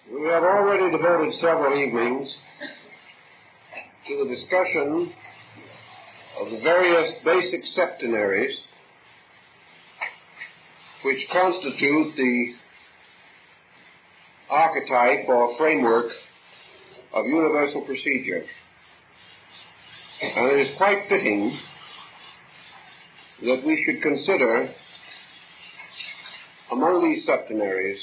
We have already devoted several evenings to the discussion of the various basic septenaries which constitute the archetype or framework of universal procedure. And it is quite fitting that we should consider among these septenaries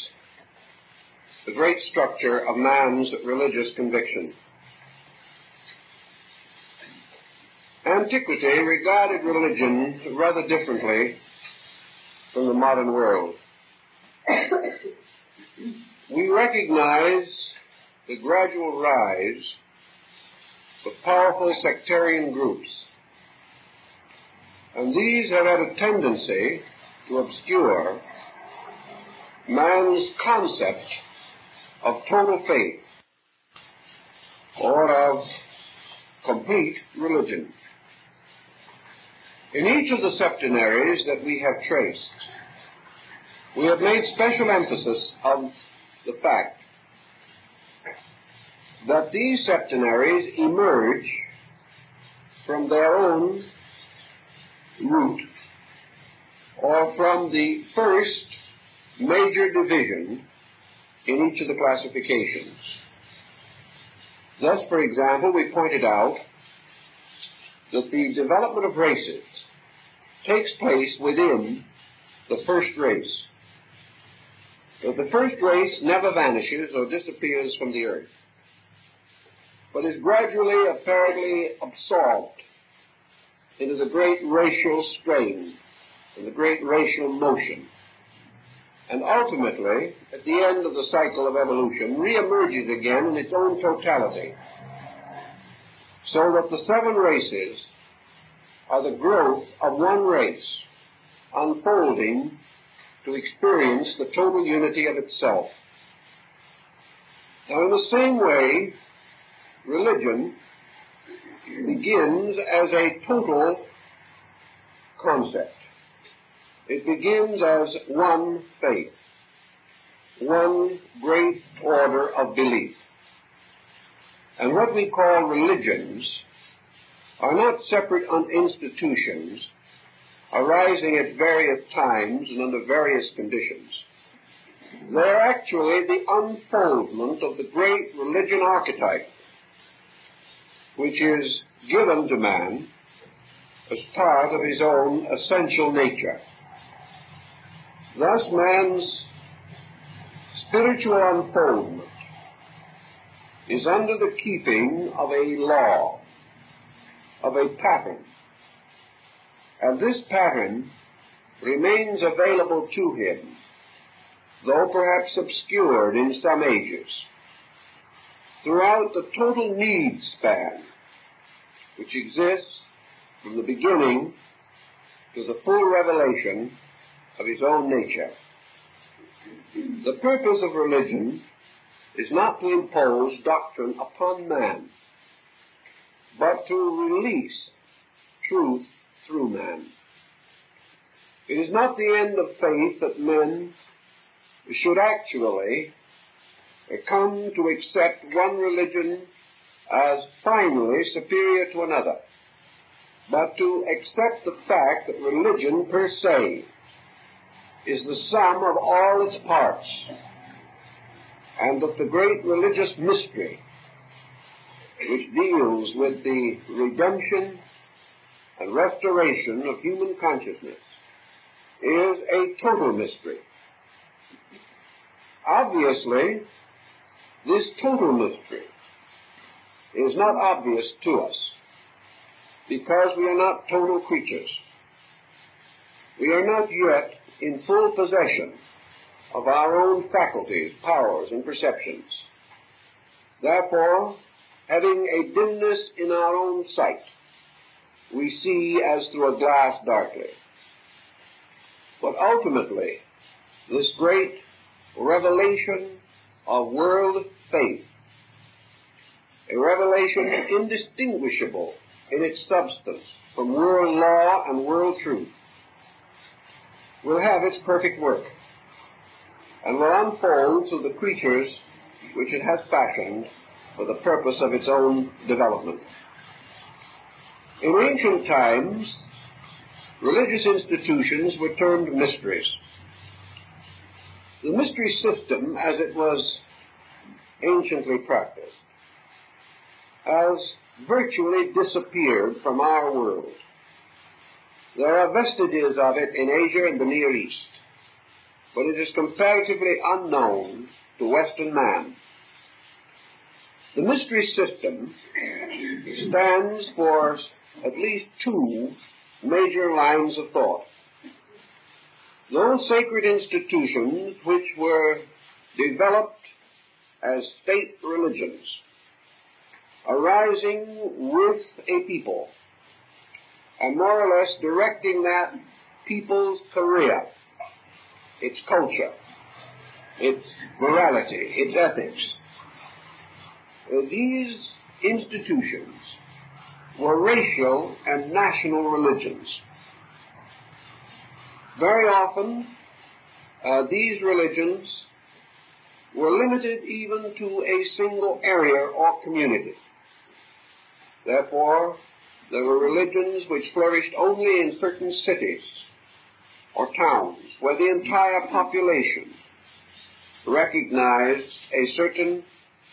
the great structure of man's religious conviction. Antiquity regarded religion rather differently from the modern world. We recognize the gradual rise of powerful sectarian groups, and these have had a tendency to obscure man's concept of total faith or of complete religion. In each of the septenaries that we have traced, we have made special emphasis on the fact that these septenaries emerge from their own root or from the first major division in each of the classifications. Thus, for example, we pointed out that the development of races takes place within the first race. That the first race never vanishes or disappears from the earth, but is gradually, apparently absorbed into the great racial strain and the great racial motion, and ultimately, at the end of the cycle of evolution, reemerges again in its own totality, so that the seven races are the growth of one race, unfolding to experience the total unity of itself. Now, in the same way, religion begins as a total concept. It begins as one faith, one great order of belief. And what we call religions are not separate institutions arising at various times and under various conditions. They're actually the unfoldment of the great religion archetype, which is given to man as part of his own essential nature. Thus, man's spiritual unfoldment is under the keeping of a law, of a pattern, and this pattern remains available to him, though perhaps obscured in some ages, throughout the total need span which exists from the beginning to the full revelation of his own nature. The purpose of religion is not to impose doctrine upon man, but to release truth through man. It is not the end of faith that men should actually come to accept one religion as finally superior to another, but to accept the fact that religion per se is the sum of all its parts, and that the great religious mystery which deals with the redemption and restoration of human consciousness is a total mystery. Obviously, this total mystery is not obvious to us because we are not total creatures. We are not yet in full possession of our own faculties, powers, and perceptions. Therefore, having a dimness in our own sight, we see as through a glass darkly. But ultimately, this great revelation of world faith, a revelation indistinguishable in its substance from world law and world truth, will have its perfect work and will unfold to the creatures which it has fashioned for the purpose of its own development. In ancient times, religious institutions were termed mysteries. The mystery system, as it was anciently practiced, has virtually disappeared from our world. There are vestiges of it in Asia and the Near East, but it is comparatively unknown to Western man. The mystery system stands for at least two major lines of thought. Those sacred institutions which were developed as state religions, arising with a people, and more or less directing that people's career, its culture, its morality, its ethics. These institutions were racial and national religions. Very often, these religions were limited even to a single area or community. Therefore, there were religions which flourished only in certain cities or towns where the entire population recognized a certain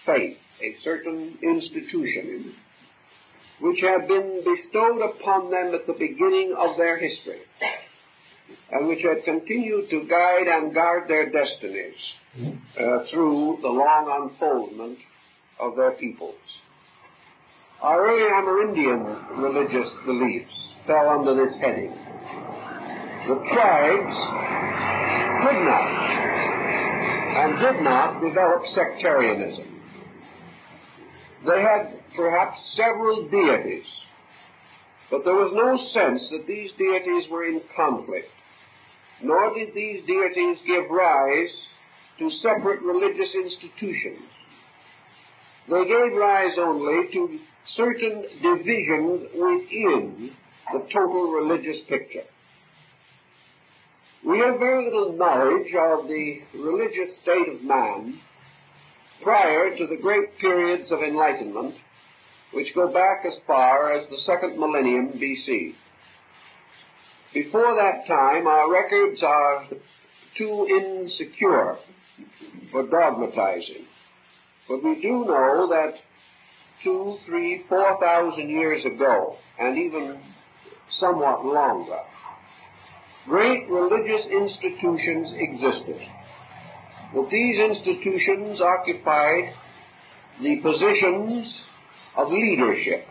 faith, a certain institution, which had been bestowed upon them at the beginning of their history, and which had continued to guide and guard their destinies through the long unfoldment of their peoples. Our early Amerindian religious beliefs fell under this heading. The tribes could not and did not develop sectarianism. They had perhaps several deities, but there was no sense that these deities were in conflict, nor did these deities give rise to separate religious institutions. They gave rise only to certain divisions within the total religious picture. We have very little knowledge of the religious state of man prior to the great periods of enlightenment, which go back as far as the second millennium B.C. Before that time, our records are too insecure for dogmatizing, but we do know that 2,000, 3,000, 4,000 years ago, and even somewhat longer, great religious institutions existed. But these institutions occupied the positions of leadership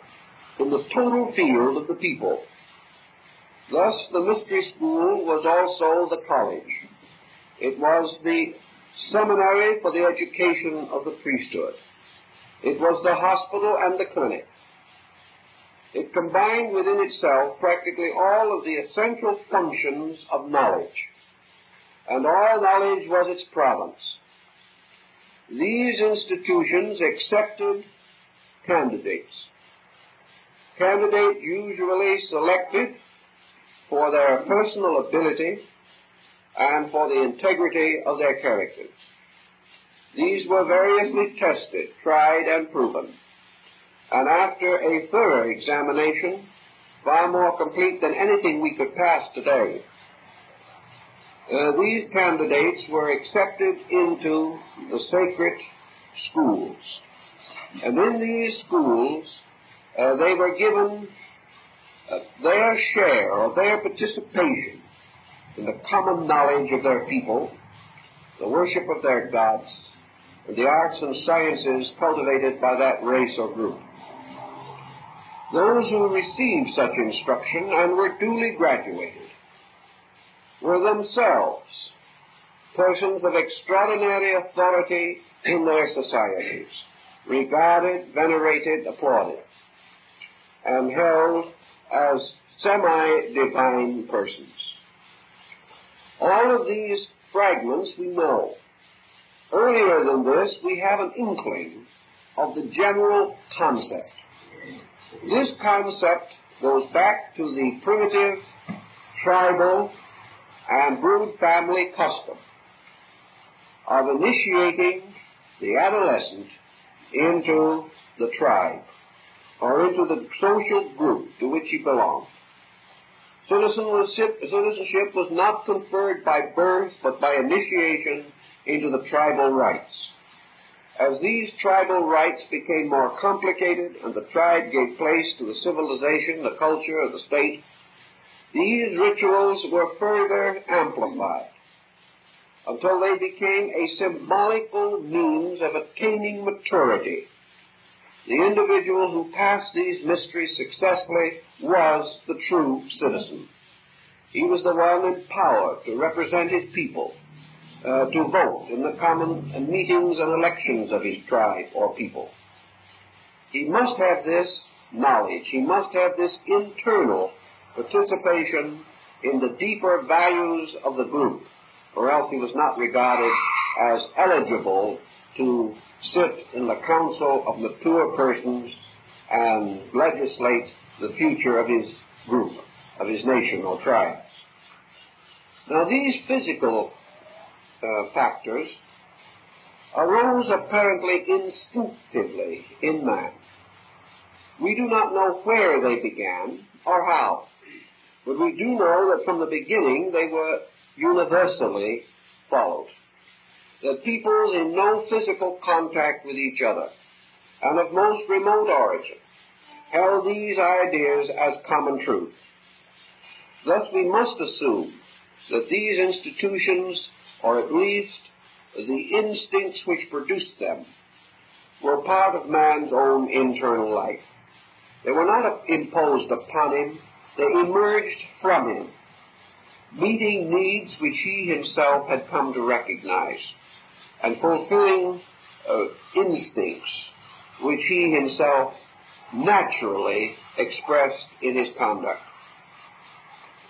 in the total field of the people. Thus, the mystery school was also the college. It was the seminary for the education of the priesthood. It was the hospital and the clinic. It combined within itself practically all of the essential functions of knowledge, and all knowledge was its province. These institutions accepted candidates usually selected for their personal ability and for the integrity of their characters. These were variously tested, tried, and proven, and after a thorough examination, far more complete than anything we could pass today, these candidates were accepted into the sacred schools. And in these schools, they were given their share or their participation in the common knowledge of their people, the worship of their gods, and the arts and sciences cultivated by that race or group. Those who received such instruction and were duly graduated were themselves persons of extraordinary authority in their societies, regarded, venerated, applauded, and held as semi-divine persons. All of these fragments we know. Earlier than this, we have an inkling of the general concept. This concept goes back to the primitive, tribal, and brood family custom of initiating the adolescent into the tribe, or into the social group to which he belonged. Citizenship was not conferred by birth, but by initiation into the tribal rites. As these tribal rites became more complicated and the tribe gave place to the civilization, the culture of the state, these rituals were further amplified until they became a symbolical means of attaining maturity. The individual who passed these mysteries successfully was the true citizen. He was the one empowered to represent his people, to vote in the common meetings and elections of his tribe or people. He must have this knowledge. He must have this internal participation in the deeper values of the group, or else he was not regarded as eligible to sit in the council of mature persons and legislate the future of his group, of his nation or tribe. Now, these physical factors arose apparently instinctively in man. We do not know where they began or how, but we do know that from the beginning they were universally followed. That peoples in no physical contact with each other and of most remote origin held these ideas as common truth. Thus we must assume that these institutions, or at least the instincts which produced them, were part of man's own internal life. They were not imposed upon him, they emerged from him, meeting needs which he himself had come to recognize, and fulfilling instincts which he himself naturally expressed in his conduct.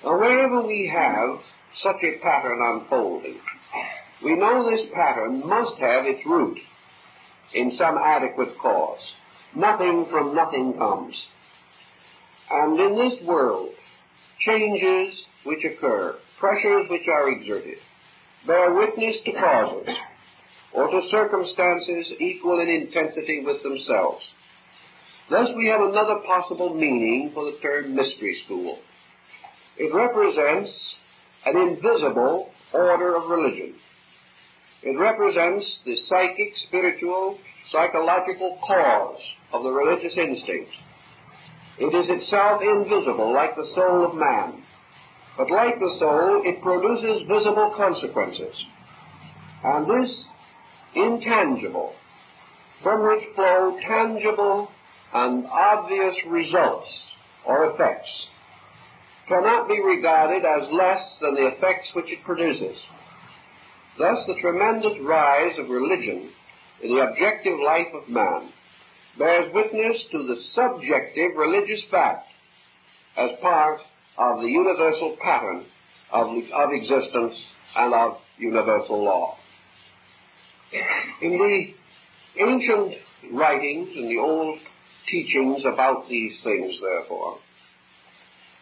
Now, wherever we have such a pattern unfolding, we know this pattern must have its root in some adequate cause. Nothing from nothing comes. And in this world, changes which occur, pressures which are exerted, bear witness to causes or to circumstances equal in intensity with themselves. Thus we have another possible meaning for the term mystery school. It represents an invisible order of religion. It represents the psychic, spiritual, psychological cause of the religious instinct. It is itself invisible, like the soul of man. But like the soul, it produces visible consequences. And this intangible, from which flow tangible and obvious results or effects, cannot be regarded as less than the effects which it produces. Thus, the tremendous rise of religion in the objective life of man bears witness to the subjective religious fact as part of the universal pattern of existence and of universal law. In the ancient writings and the old teachings about these things, therefore,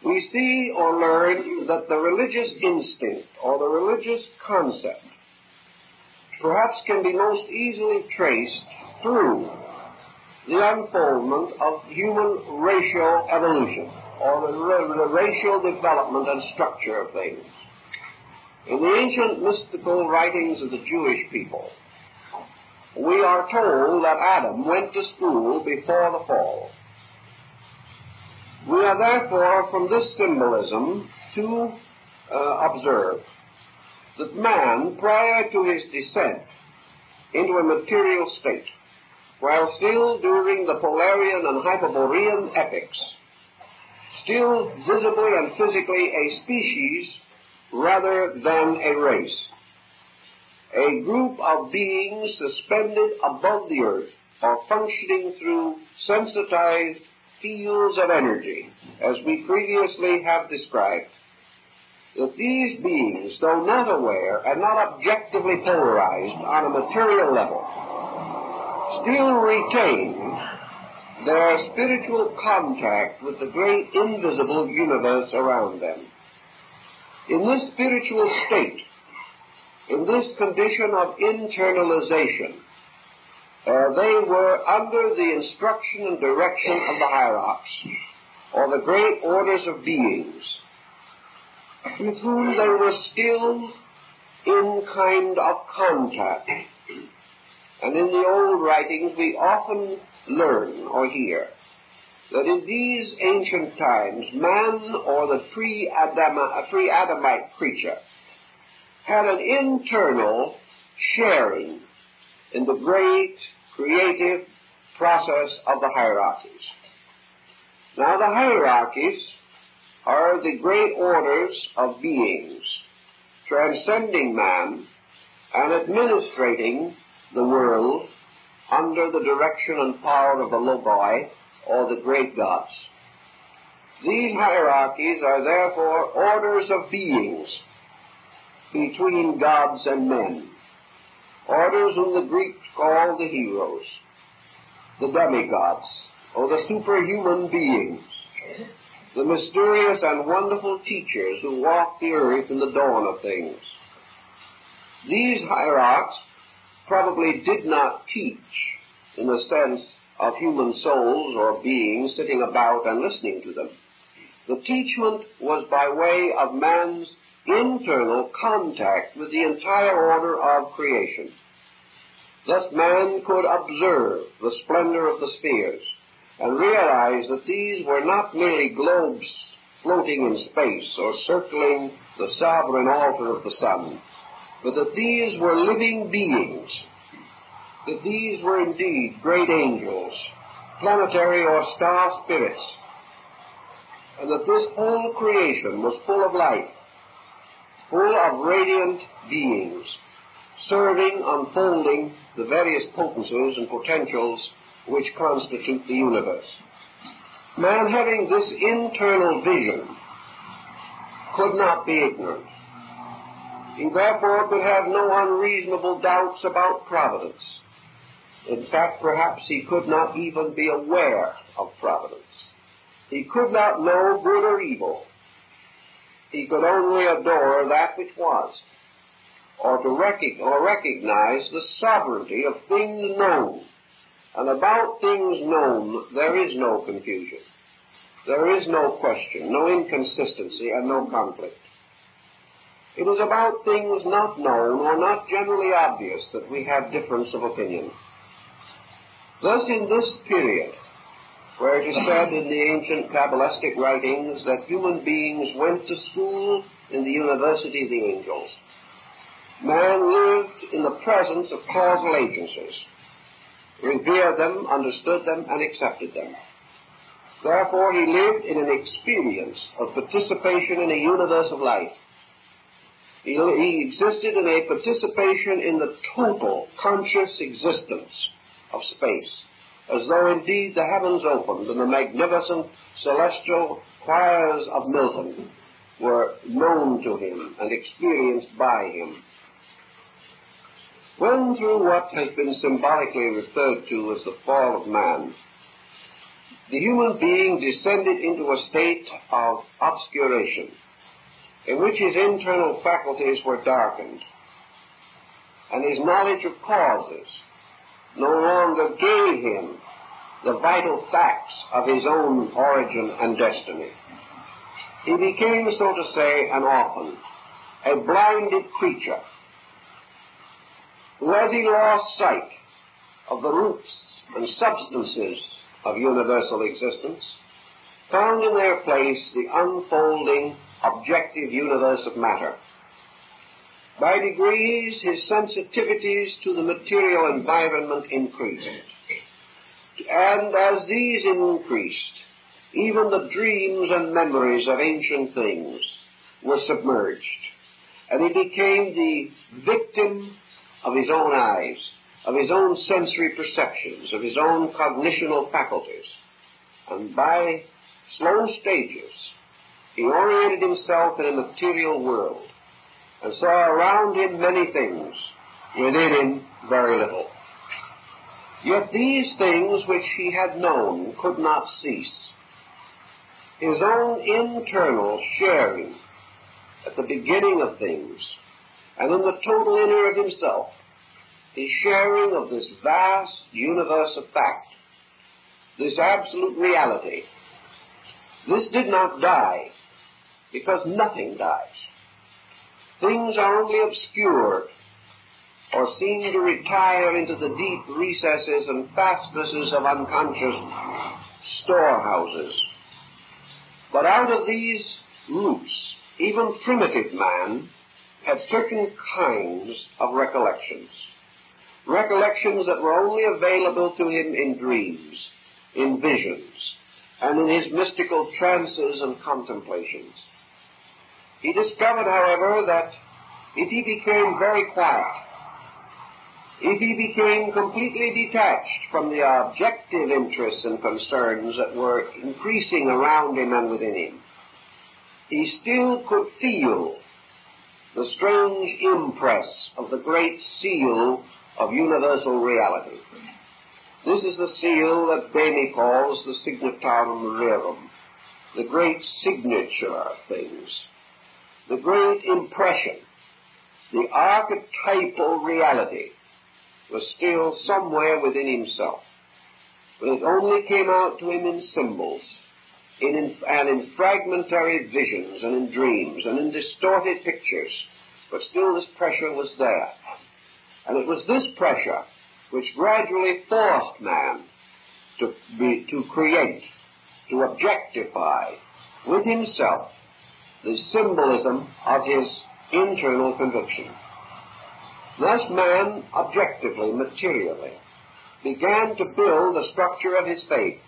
we see or learn that the religious instinct or the religious concept perhaps can be most easily traced through the unfoldment of human racial evolution, or the racial development and structure of things. In the ancient mystical writings of the Jewish people, we are told that Adam went to school before the fall. We are therefore, from this symbolism, to observe that man, prior to his descent into a material state, while still during the Polarian and Hyperborean epochs, still visibly and physically a species rather than a race, a group of beings suspended above the earth or functioning through sensitized fields of energy, as we previously have described, that these beings, though not aware and not objectively polarized on a material level, still retain their spiritual contact with the great invisible universe around them. In this spiritual state, in this condition of internalization, they were under the instruction and direction of the hierarchs, or the great orders of beings, with whom they were still in kind of contact. And in the old writings we often learn or hear that in these ancient times man, or the pre-Adamite creature, had an internal sharing in the great creative process of the hierarchies. Now the hierarchies are the great orders of beings, transcending man and administrating the world under the direction and power of the Logoi, or the great gods. These hierarchies are therefore orders of beings between gods and men, orders whom the Greeks call the heroes, the demigods, or the superhuman beings, the mysterious and wonderful teachers who walk the earth in the dawn of things. These hierarchs probably did not teach in the sense of human souls or beings sitting about and listening to them. The teachment was by way of man's internal contact with the entire order of creation. Thus man could observe the splendor of the spheres and realize that these were not merely globes floating in space or circling the sovereign altar of the sun, but that these were living beings, that these were indeed great angels, planetary or star spirits, and that this whole creation was full of life, full of radiant beings, serving, unfolding the various potencies and potentials which constitute the universe. Man, having this internal vision, could not be ignorant. He therefore could have no unreasonable doubts about providence. In fact, perhaps he could not even be aware of providence. He could not know good or evil. He could only adore that which was, or recognize the sovereignty of things known. And about things known, there is no confusion. There is no question, no inconsistency, and no conflict. It is about things not known or not generally obvious that we have difference of opinion. Thus, in this period, where it is said in the ancient Kabbalistic writings that human beings went to school in the university of the angels, man lived in the presence of causal agencies, revered them, understood them, and accepted them. Therefore, he lived in an experience of participation in a universe of life. He existed in a participation in the total conscious existence of space, as though indeed the heavens opened and the magnificent celestial choirs of Milton were known to him and experienced by him. When through what has been symbolically referred to as the fall of man, the human being descended into a state of obscuration, in which his internal faculties were darkened, and his knowledge of causes no longer gave him the vital facts of his own origin and destiny. He became, so to say, an orphan, a blinded creature, who, as he lost sight of the roots and substances of universal existence, found in their place the unfolding, objective universe of matter. By degrees, his sensitivities to the material environment increased. And as these increased, even the dreams and memories of ancient things were submerged, and he became the victim of his own eyes, of his own sensory perceptions, of his own cognitional faculties. And by slow stages, he oriented himself in a material world and saw around him many things, within him very little. Yet these things which he had known could not cease. His own internal sharing at the beginning of things and in the total inner of himself his sharing of this vast universe of fact, this absolute reality. This did not die, because nothing dies. Things are only obscured or seem to retire into the deep recesses and fastnesses of unconscious storehouses. But out of these roots, even primitive man had certain kinds of recollections that were only available to him in dreams, in visions, and in his mystical trances and contemplations. He discovered, however, that if he became very quiet, if he became completely detached from the objective interests and concerns that were increasing around him and within him, he still could feel the strange impress of the great seal of universal reality. This is the seal that Bailey calls the signatorum rerum, the great signature of things, the great impression, the archetypal reality was still somewhere within himself. But it only came out to him in symbols, and in fragmentary visions, and in dreams, and in distorted pictures. But still this pressure was there. And it was this pressure which gradually forced man to create, to objectify with himself the symbolism of his internal conviction. Thus man, objectively, materially, began to build the structure of his faith.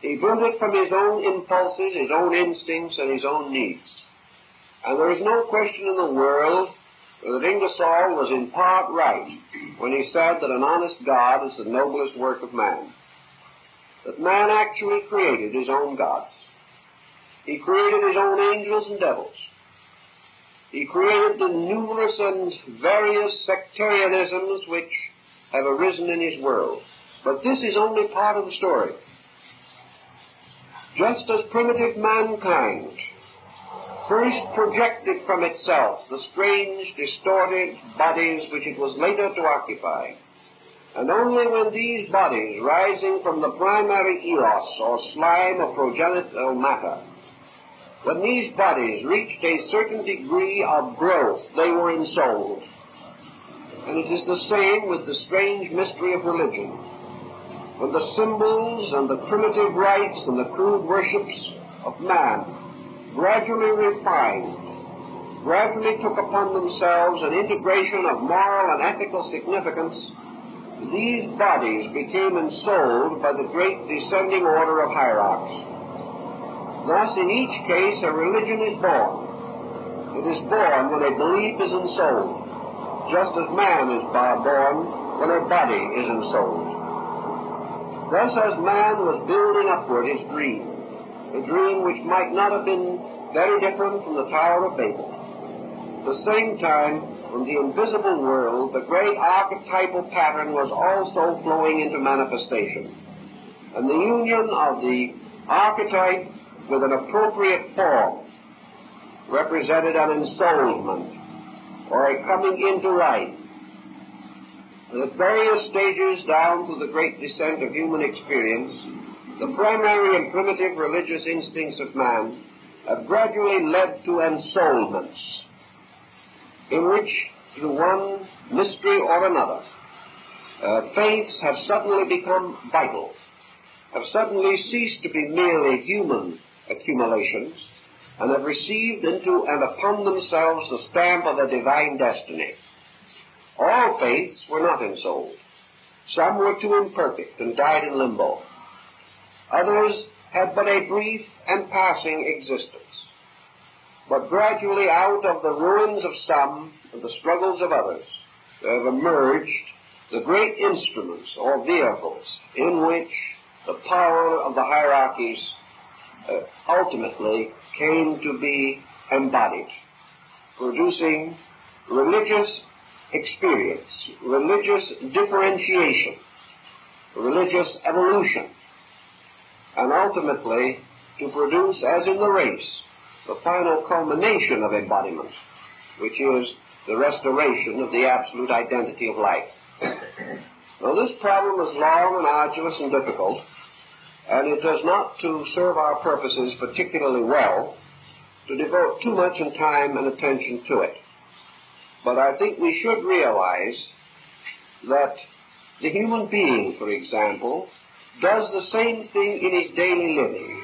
He built it from his own impulses, his own instincts, and his own needs. And there is no question in the world that Ingersoll was in part right when he said that an honest God is the noblest work of man. That man actually created his own gods. He created his own angels and devils. He created the numerous and various sectarianisms which have arisen in his world. But this is only part of the story. Just as primitive mankind first projected from itself the strange, distorted bodies which it was later to occupy, and only when these bodies, rising from the primary eos, or slime of progenital matter, when these bodies reached a certain degree of growth, they were ensouled. And it is the same with the strange mystery of religion. When the symbols and the primitive rites and the crude worships of man gradually refined, gradually took upon themselves an integration of moral and ethical significance, these bodies became ensouled by the great descending order of hierarchs. Thus, in each case, a religion is born. It is born when a belief is ensouled, just as man is born when a body is ensouled. Thus, as man was building upward his dream, a dream which might not have been very different from the Tower of Babel, at the same time, from the invisible world, the great archetypal pattern was also flowing into manifestation. And the union of the archetype with an appropriate form represented an ensoulment, or a coming into life. And at various stages down through the great descent of human experience, the primary and primitive religious instincts of man have gradually led to ensoulments, in which, through one mystery or another, faiths have suddenly become vital, have suddenly ceased to be merely human accumulations, and have received into and upon themselves the stamp of a divine destiny. All faiths were not ensouled. Some were too imperfect and died in limbo. Others had but a brief and passing existence. But gradually out of the ruins of some and the struggles of others, there have emerged the great instruments or vehicles in which the power of the hierarchies ultimately came to be embodied, producing religious experience, religious differentiation, religious evolution, and ultimately to produce, as in the race, the final culmination of embodiment, which is the restoration of the absolute identity of life. Now, this problem is long and arduous and difficult, and it does not to serve our purposes particularly well to devote too much time and attention to it. But I think we should realize that the human being, for example, does the same thing in his daily living.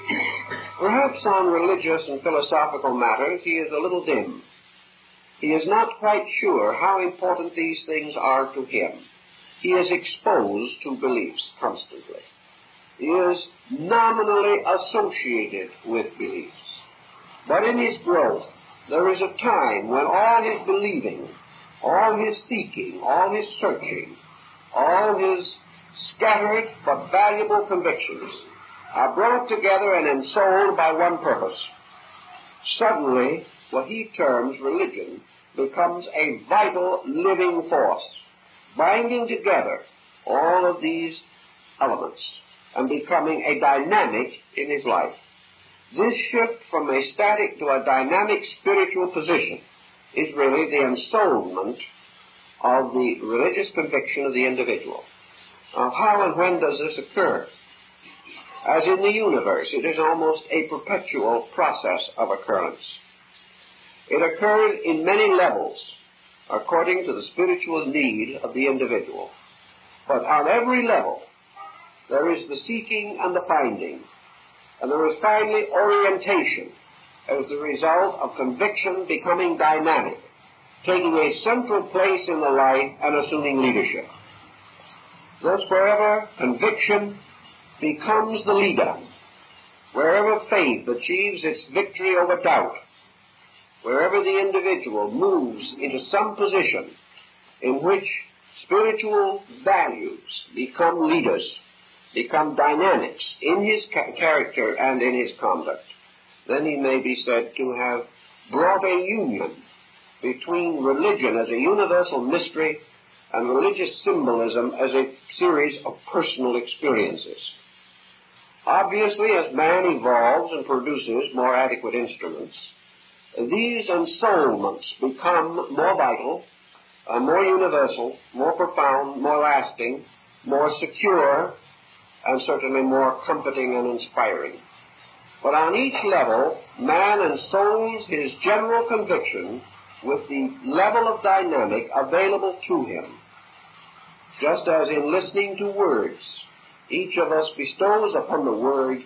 Perhaps on religious and philosophical matters he is a little dim. He is not quite sure how important these things are to him. He is exposed to beliefs constantly. He is nominally associated with beliefs. But in his growth, there is a time when all his believing, all his seeking, all his searching, all his scattered but valuable convictions are brought together and ensouled by one purpose. Suddenly, what he terms religion becomes a vital living force, binding together all of these elements and becoming a dynamic in his life. This shift from a static to a dynamic spiritual position is really the ensoulment of the religious conviction of the individual. Now, how and when does this occur? As in the universe, it is almost a perpetual process of occurrence. It occurs in many levels according to the spiritual need of the individual. But on every level, there is the seeking and the finding, and there is finally orientation as the result of conviction becoming dynamic, taking a central place in the life and assuming leadership. Thus, wherever conviction becomes the leader, wherever faith achieves its victory over doubt, wherever the individual moves into some position in which spiritual values become leaders, become dynamics in his character and in his conduct, then he may be said to have brought a union between religion as a universal mystery and religious symbolism as a series of personal experiences. Obviously, as man evolves and produces more adequate instruments, these ensoulments become more vital, more universal, more profound, more lasting, more secure, and certainly more comforting and inspiring. But on each level, man ensouls his general conviction with the level of dynamic available to him. Just as in listening to words, each of us bestows upon the word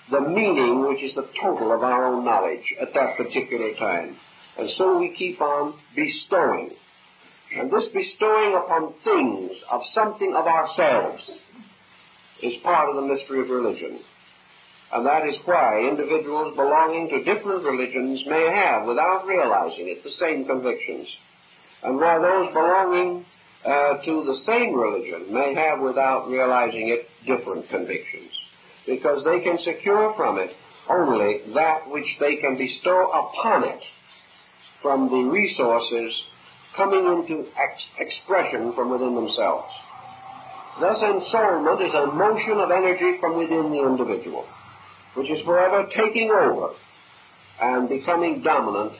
the meaning which is the total of our own knowledge at that particular time. And so we keep on bestowing. And this bestowing upon things of something of ourselves is part of the mystery of religion. And that is why individuals belonging to different religions may have, without realizing it, the same convictions. And why those belonging to the same religion may have, without realizing it, different convictions. Because they can secure from it only that which they can bestow upon it from the resources coming into expression from within themselves. Thus, ensoulment is a motion of energy from within the individual, which is forever taking over and becoming dominant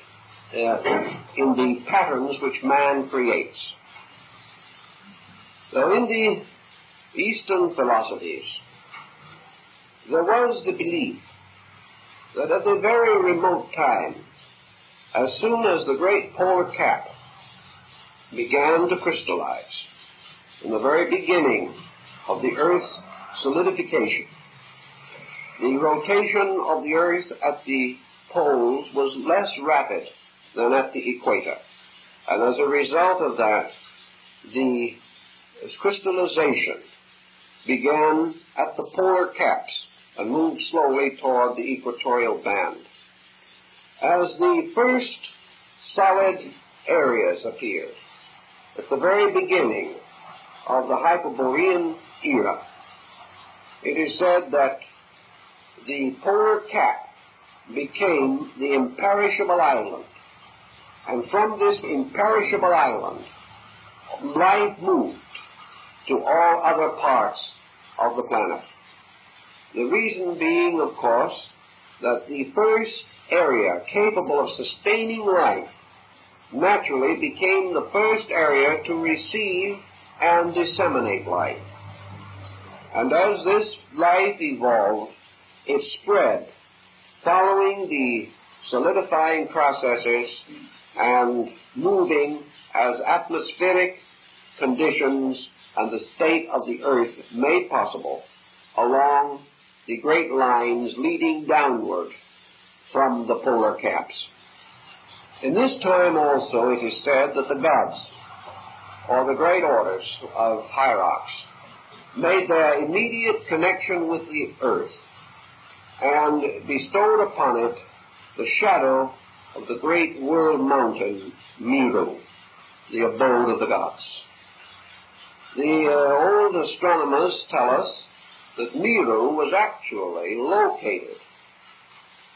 in the patterns which man creates. So in the Eastern philosophies, there was the belief that at a very remote time, as soon as the great polar cap began to crystallize, in the very beginning of the Earth's solidification, the rotation of the Earth at the poles was less rapid than at the equator. And as a result of that, the crystallization began at the polar caps and moved slowly toward the equatorial band. As the first solid areas appeared at the very beginning of the Hyperborean era, it is said that the polar cap became the imperishable island. And from this imperishable island, life moved to all other parts of the planet. The reason being, of course, that the first area capable of sustaining life naturally became the first area to receive and disseminate life. And as this life evolved, it spread, following the solidifying processes and moving as atmospheric conditions and the state of the earth made possible along the great lines leading downward from the polar caps. In this time also it is said that the gods, or the great orders of hierarchs, made their immediate connection with the earth and bestowed upon it the shadow of the great world mountain, Miru, the abode of the gods. The old astronomers tell us that Miru was actually located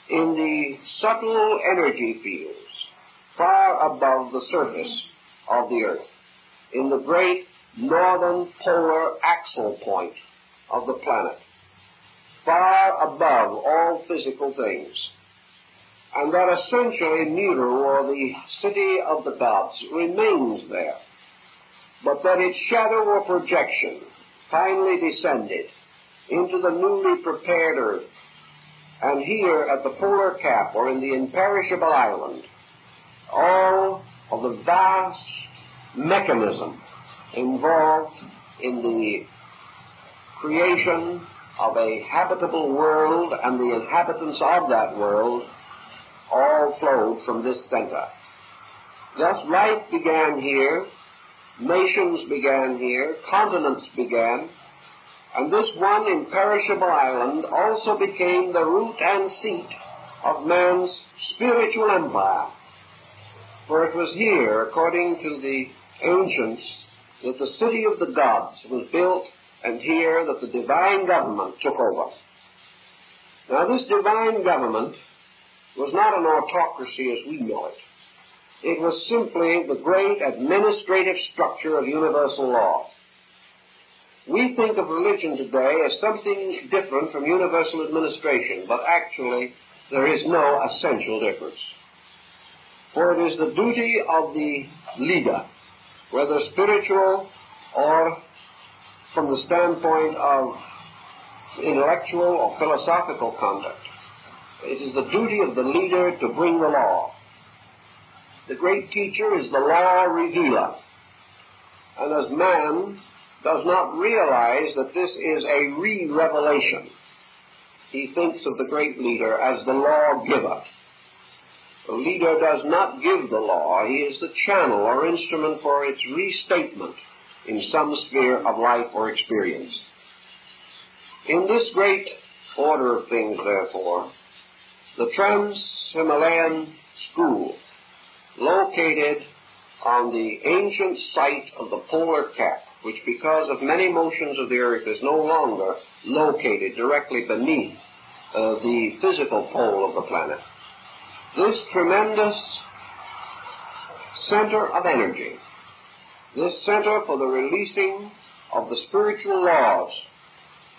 in the subtle energy fields far above the surface of the earth, in the great northern polar axle point of the planet, far above all physical things, and that essentially Miru, or the city of the gods, remains there, but that its shadow or projection finally descended into the newly prepared earth, and here at the polar cap, or in the imperishable island, all of the vast mechanism involved in the creation of a habitable world and the inhabitants of that world all flowed from this center. Thus life began here, nations began here, continents began, and this one imperishable island also became the root and seat of man's spiritual empire. For it was here, according to the ancients, that the city of the gods was built, and here that the divine government took over. Now this divine government was not an autocracy as we know it. It was simply the great administrative structure of universal law. We think of religion today as something different from universal administration, but actually there is no essential difference. For it is the duty of the leader, whether spiritual or from the standpoint of intellectual or philosophical conduct. It is the duty of the leader to bring the law. The great teacher is the law revealer. And as man does not realize that this is a re-revelation, he thinks of the great leader as the law giver. The leader does not give the law. He is the channel or instrument for its restatement in some sphere of life or experience. In this great order of things, therefore, the Trans-Himalayan School, located on the ancient site of the polar cap, which because of many motions of the earth is no longer located directly beneath the physical pole of the planet. This tremendous center of energy, this center for the releasing of the spiritual laws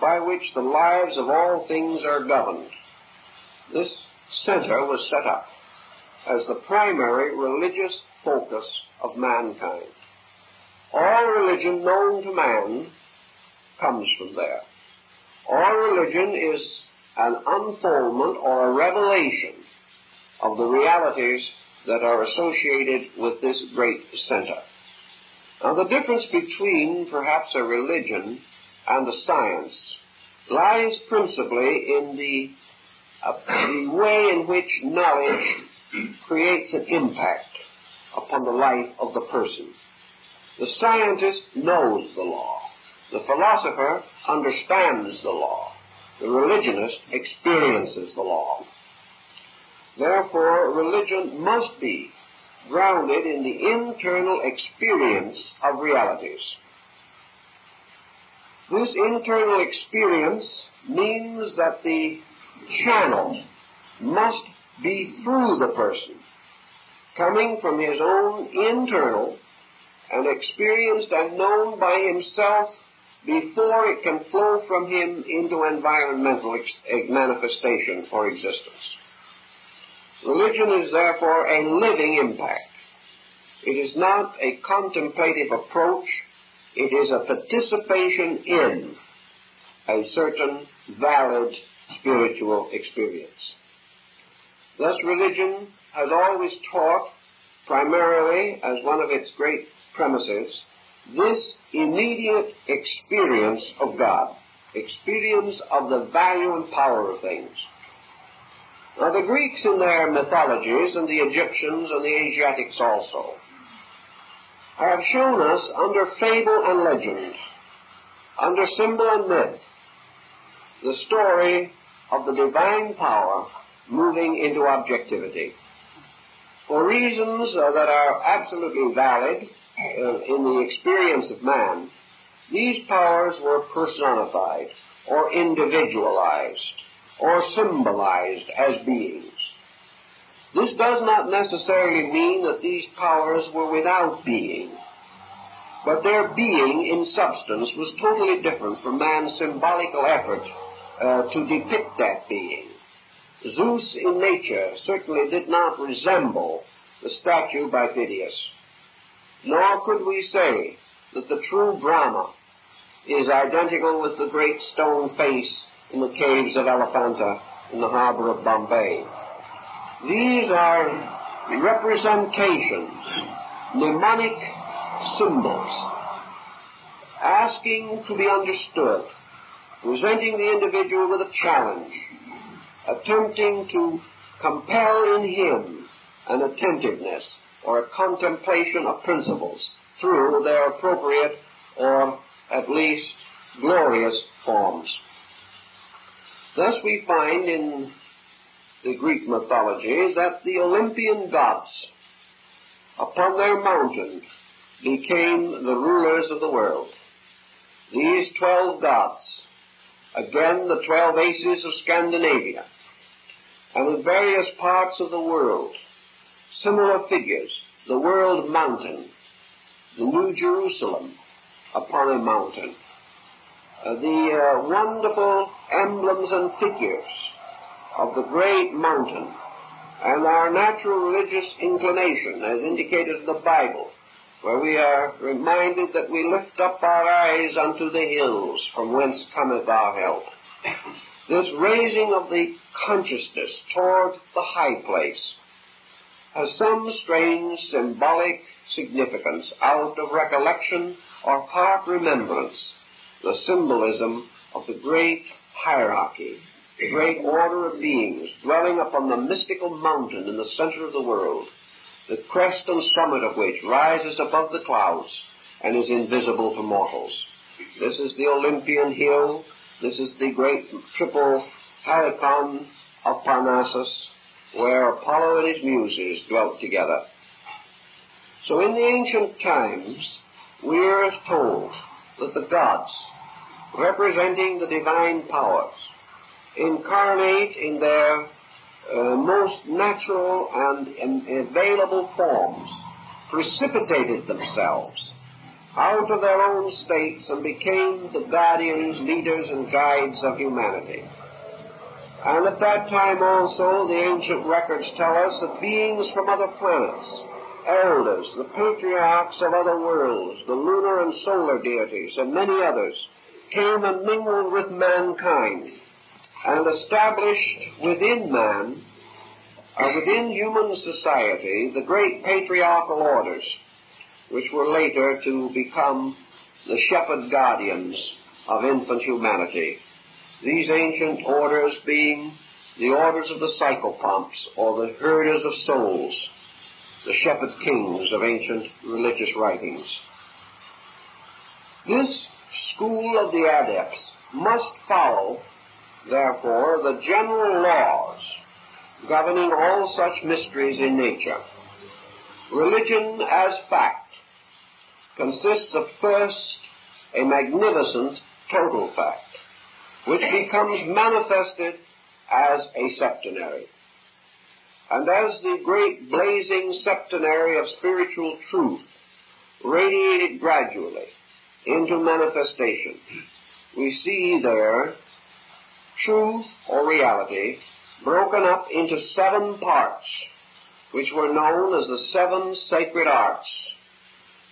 by which the lives of all things are governed, this center was set up as the primary religious focus of mankind. All religion known to man comes from there. All religion is an unfoldment or a revelation of the realities that are associated with this great center. Now, the difference between perhaps a religion and a science lies principally in the way in which knowledge creates an impact upon the life of the person. The scientist knows the law. The philosopher understands the law. The religionist experiences the law. Therefore, religion must be grounded in the internal experience of realities. This internal experience means that the channel must be through the person, coming from his own internal and experienced and known by himself before it can flow from him into environmental manifestation or existence. Religion is therefore a living impact. It is not a contemplative approach. It is a participation in a certain valid spiritual experience. Thus, religion has always taught, primarily as one of its great premises, this immediate experience of God, experience of the value and power of things. Now, the Greeks in their mythologies, and the Egyptians and the Asiatics also, have shown us under fable and legend, under symbol and myth, the story of the divine power moving into objectivity. For reasons that are absolutely valid in the experience of man, these powers were personified or individualized or symbolized as beings. This does not necessarily mean that these powers were without being, but their being in substance was totally different from man's symbolical effort to depict that being. Zeus in nature certainly did not resemble the statue by Phidias, nor could we say that the true Brahma is identical with the great stone face in the caves of Elephanta in the harbor of Bombay. These are representations, mnemonic symbols, asking to be understood, presenting the individual with a challenge, attempting to compel in him an attentiveness or a contemplation of principles through their appropriate or at least glorious forms. Thus we find in the Greek mythology that the Olympian gods upon their mountain became the rulers of the world. These 12 gods, again the 12 aces of Scandinavia, and in various parts of the world, similar figures, the world mountain, the New Jerusalem upon a mountain, the wonderful emblems and figures of the great mountain, and our natural religious inclination as indicated in the Bible, where we are reminded that we lift up our eyes unto the hills from whence cometh our help. This raising of the consciousness toward the high place has some strange symbolic significance out of recollection or part remembrance, the symbolism of the great hierarchy, the great order of beings dwelling upon the mystical mountain in the center of the world, the crest and summit of which rises above the clouds and is invisible to mortals. This is the Olympian hill. This is the great triple Helicon of Parnassus, where Apollo and his muses dwelt together. So in the ancient times, we are told that the gods, representing the divine powers, incarnate in their most natural and available forms, precipitated themselves out of their own states and became the guardians, leaders, and guides of humanity. And at that time also, the ancient records tell us that beings from other planets, elders, the patriarchs of other worlds, the lunar and solar deities, and many others, came and mingled with mankind and established within man, within human society, the great patriarchal orders, which were later to become the shepherd guardians of infant humanity. These ancient orders being the orders of the psychopomps, or the herders of souls, the shepherd kings of ancient religious writings. This school of the adepts must follow, therefore, the general laws governing all such mysteries in nature. Religion as fact consists of first a magnificent total fact, which becomes manifested as a septenary. And as the great blazing septenary of spiritual truth radiated gradually into manifestation, we see there truth or reality broken up into 7 parts, which were known as the 7 sacred arts,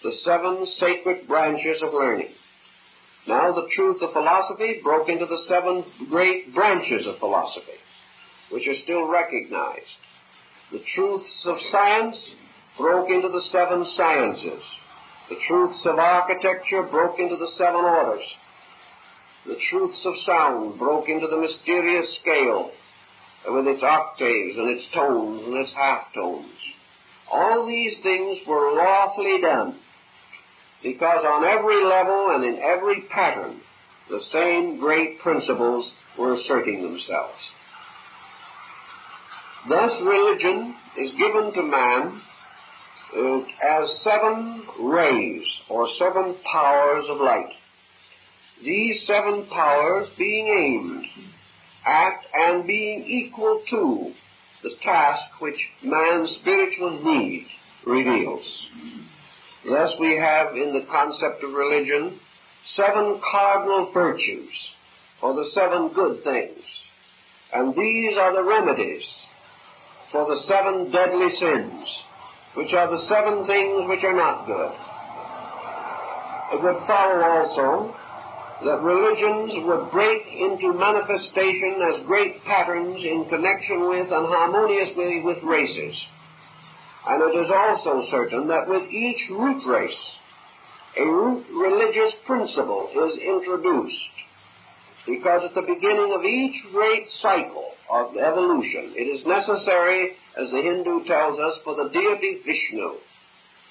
the 7 sacred branches of learning. Now the truth of philosophy broke into the 7 great branches of philosophy, which are still recognized. The truths of science broke into the 7 sciences. The truths of architecture broke into the 7 orders. The truths of sound broke into the mysterious scale with its octaves and its tones and its half-tones. All these things were lawfully done, because on every level and in every pattern, the same great principles were asserting themselves. Thus, religion is given to man as 7 rays, or 7 powers of light. These 7 powers being aimed at and being equal to the task which man's spiritual need reveals. Thus we have in the concept of religion 7 cardinal virtues, or the 7 good things. And these are the remedies for the 7 deadly sins, which are the 7 things which are not good. It would follow also that religions would break into manifestation as great patterns in connection with and harmoniously with races. And it is also certain that with each root race, a root religious principle is introduced, because at the beginning of each great cycle of evolution, it is necessary, as the Hindu tells us, for the deity Vishnu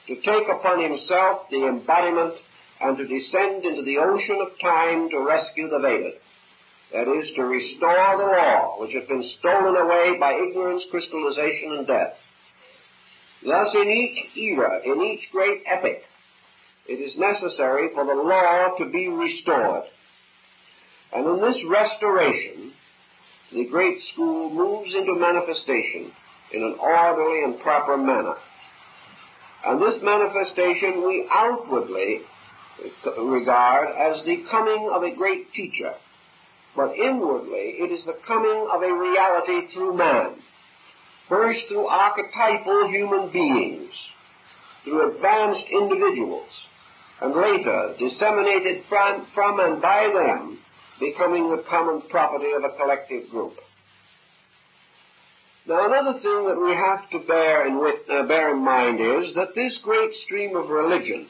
to take upon himself the embodiment and to descend into the ocean of time to rescue the Veda. That is, to restore the law which had been stolen away by ignorance, crystallization, and death. Thus, in each era, in each great epoch, it is necessary for the law to be restored. And in this restoration, the great school moves into manifestation in an orderly and proper manner. And this manifestation we outwardly regard as the coming of a great teacher, but inwardly it is the coming of a reality through man, first through archetypal human beings, through advanced individuals, and later disseminated from and by them, becoming the common property of a collective group. Now, another thing that we have to bear in mind is that this great stream of religion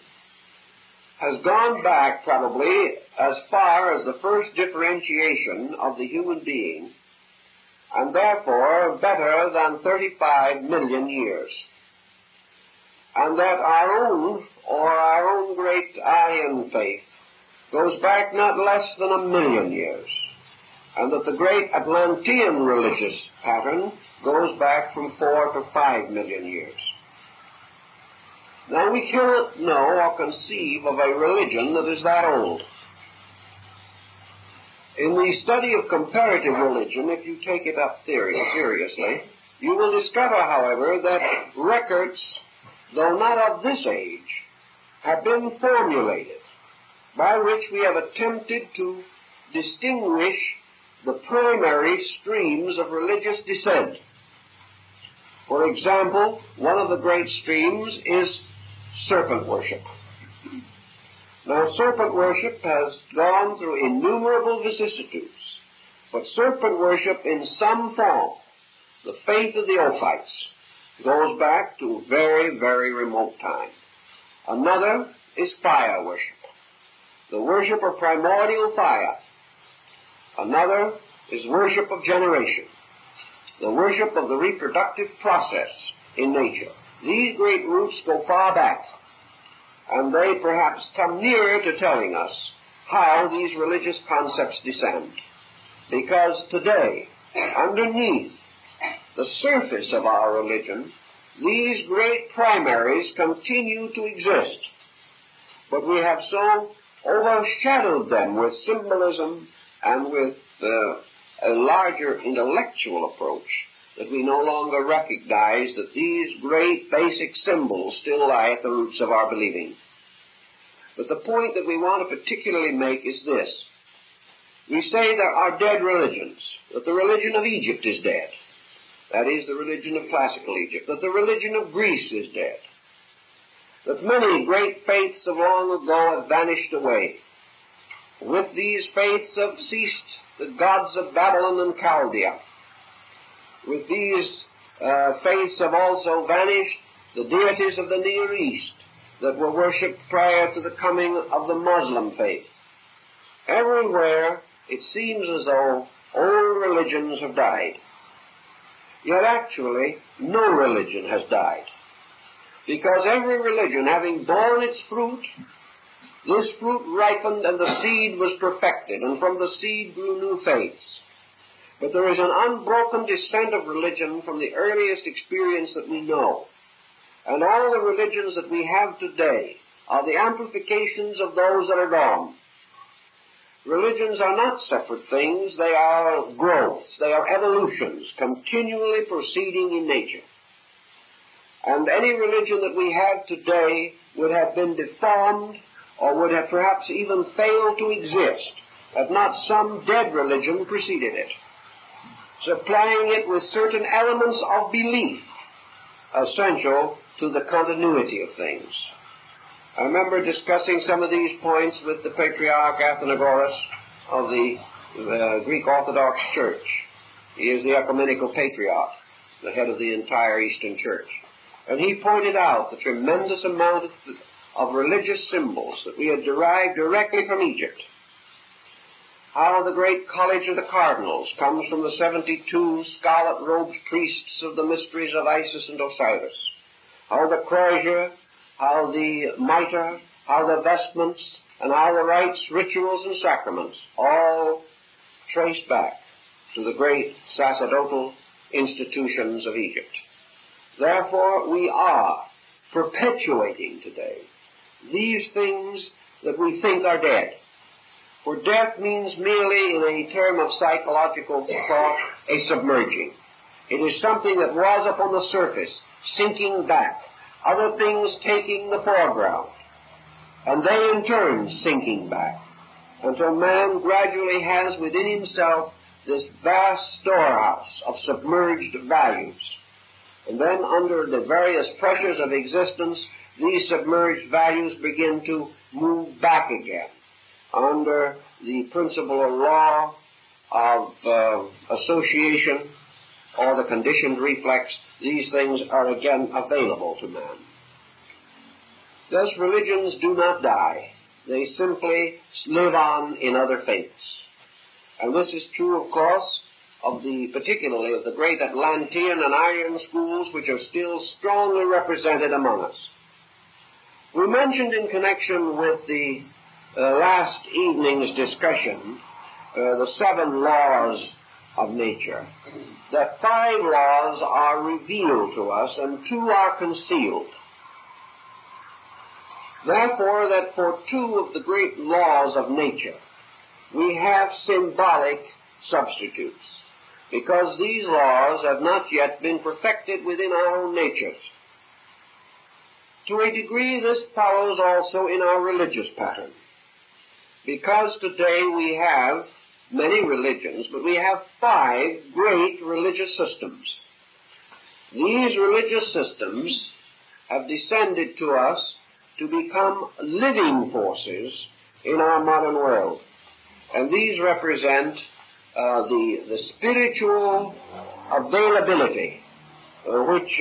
has gone back probably as far as the first differentiation of the human being, and therefore better than 35 million years. And that our own great Aryan faith goes back not less than 1 million years, and that the great Atlantean religious pattern goes back from 4 to 5 million years. Now, we cannot know or conceive of a religion that is that old. In the study of comparative religion, if you take it up seriously, you will discover, however, that records, though not of this age, have been formulated by which we have attempted to distinguish the primary streams of religious descent. For example, one of the great streams is serpent worship. Now, serpent worship has gone through innumerable vicissitudes, but serpent worship in some form, the faith of the Ophites, goes back to a very, very remote time. Another is fire worship, the worship of primordial fire. Another is worship of generation, the worship of the reproductive process in nature. These great roots go far back, and they perhaps come nearer to telling us how these religious concepts descend. Because today, underneath the surface of our religion, these great primaries continue to exist. But we have so overshadowed them with symbolism and with a larger intellectual approach that we no longer recognize that these great basic symbols still lie at the roots of our believing. But the point that we want to particularly make is this. We say there are dead religions, that the religion of Egypt is dead, that is, the religion of classical Egypt, that the religion of Greece is dead, that many great faiths of long ago have vanished away. With these faiths have ceased the gods of Babylon and Chaldea. With these faiths have also vanished the deities of the Near East that were worshipped prior to the coming of the Muslim faith. Everywhere it seems as though old religions have died. Yet actually, no religion has died. Because every religion, having borne its fruit, this fruit ripened and the seed was perfected, and from the seed grew new faiths. But there is an unbroken descent of religion from the earliest experience that we know. And all the religions that we have today are the amplifications of those that are gone. Religions are not separate things, they are growths, they are evolutions, continually proceeding in nature. And any religion that we have today would have been deformed or would have perhaps even failed to exist had not some dead religion preceded it, supplying it with certain elements of belief essential to the continuity of things. I remember discussing some of these points with the Patriarch Athenagoras of the Greek Orthodox Church. He is the ecumenical patriarch, the head of the entire Eastern Church. And he pointed out the tremendous amount of religious symbols that we had derived directly from Egypt. How the great College of the Cardinals comes from the 72 scarlet-robed priests of the mysteries of Isis and Osiris. How the crozier, how the mitre, how the vestments, and how the rites, rituals, and sacraments all trace back to the great sacerdotal institutions of Egypt. Therefore, we are perpetuating today these things that we think are dead. For death means merely, in a term of psychological thought, a submerging. It is something that was upon the surface, sinking back, other things taking the foreground, and they in turn sinking back, until man gradually has within himself this vast storehouse of submerged values. And then under the various pressures of existence, these submerged values begin to move back again. Under the principle or law of association or the conditioned reflex, these things are again available to man. Thus, religions do not die. They simply live on in other faiths. And this is true, of course, particularly of the great Atlantean and Aryan schools, which are still strongly represented among us. We mentioned in connection with the last evening's discussion the 7 laws of nature, that 5 laws are revealed to us and 2 are concealed. Therefore, that for 2 of the great laws of nature, we have symbolic substitutes, because these laws have not yet been perfected within our own natures. To a degree, this follows also in our religious pattern, because today we have many religions, but we have 5 great religious systems. These religious systems have descended to us to become living forces in our modern world. And these represent the spiritual availability which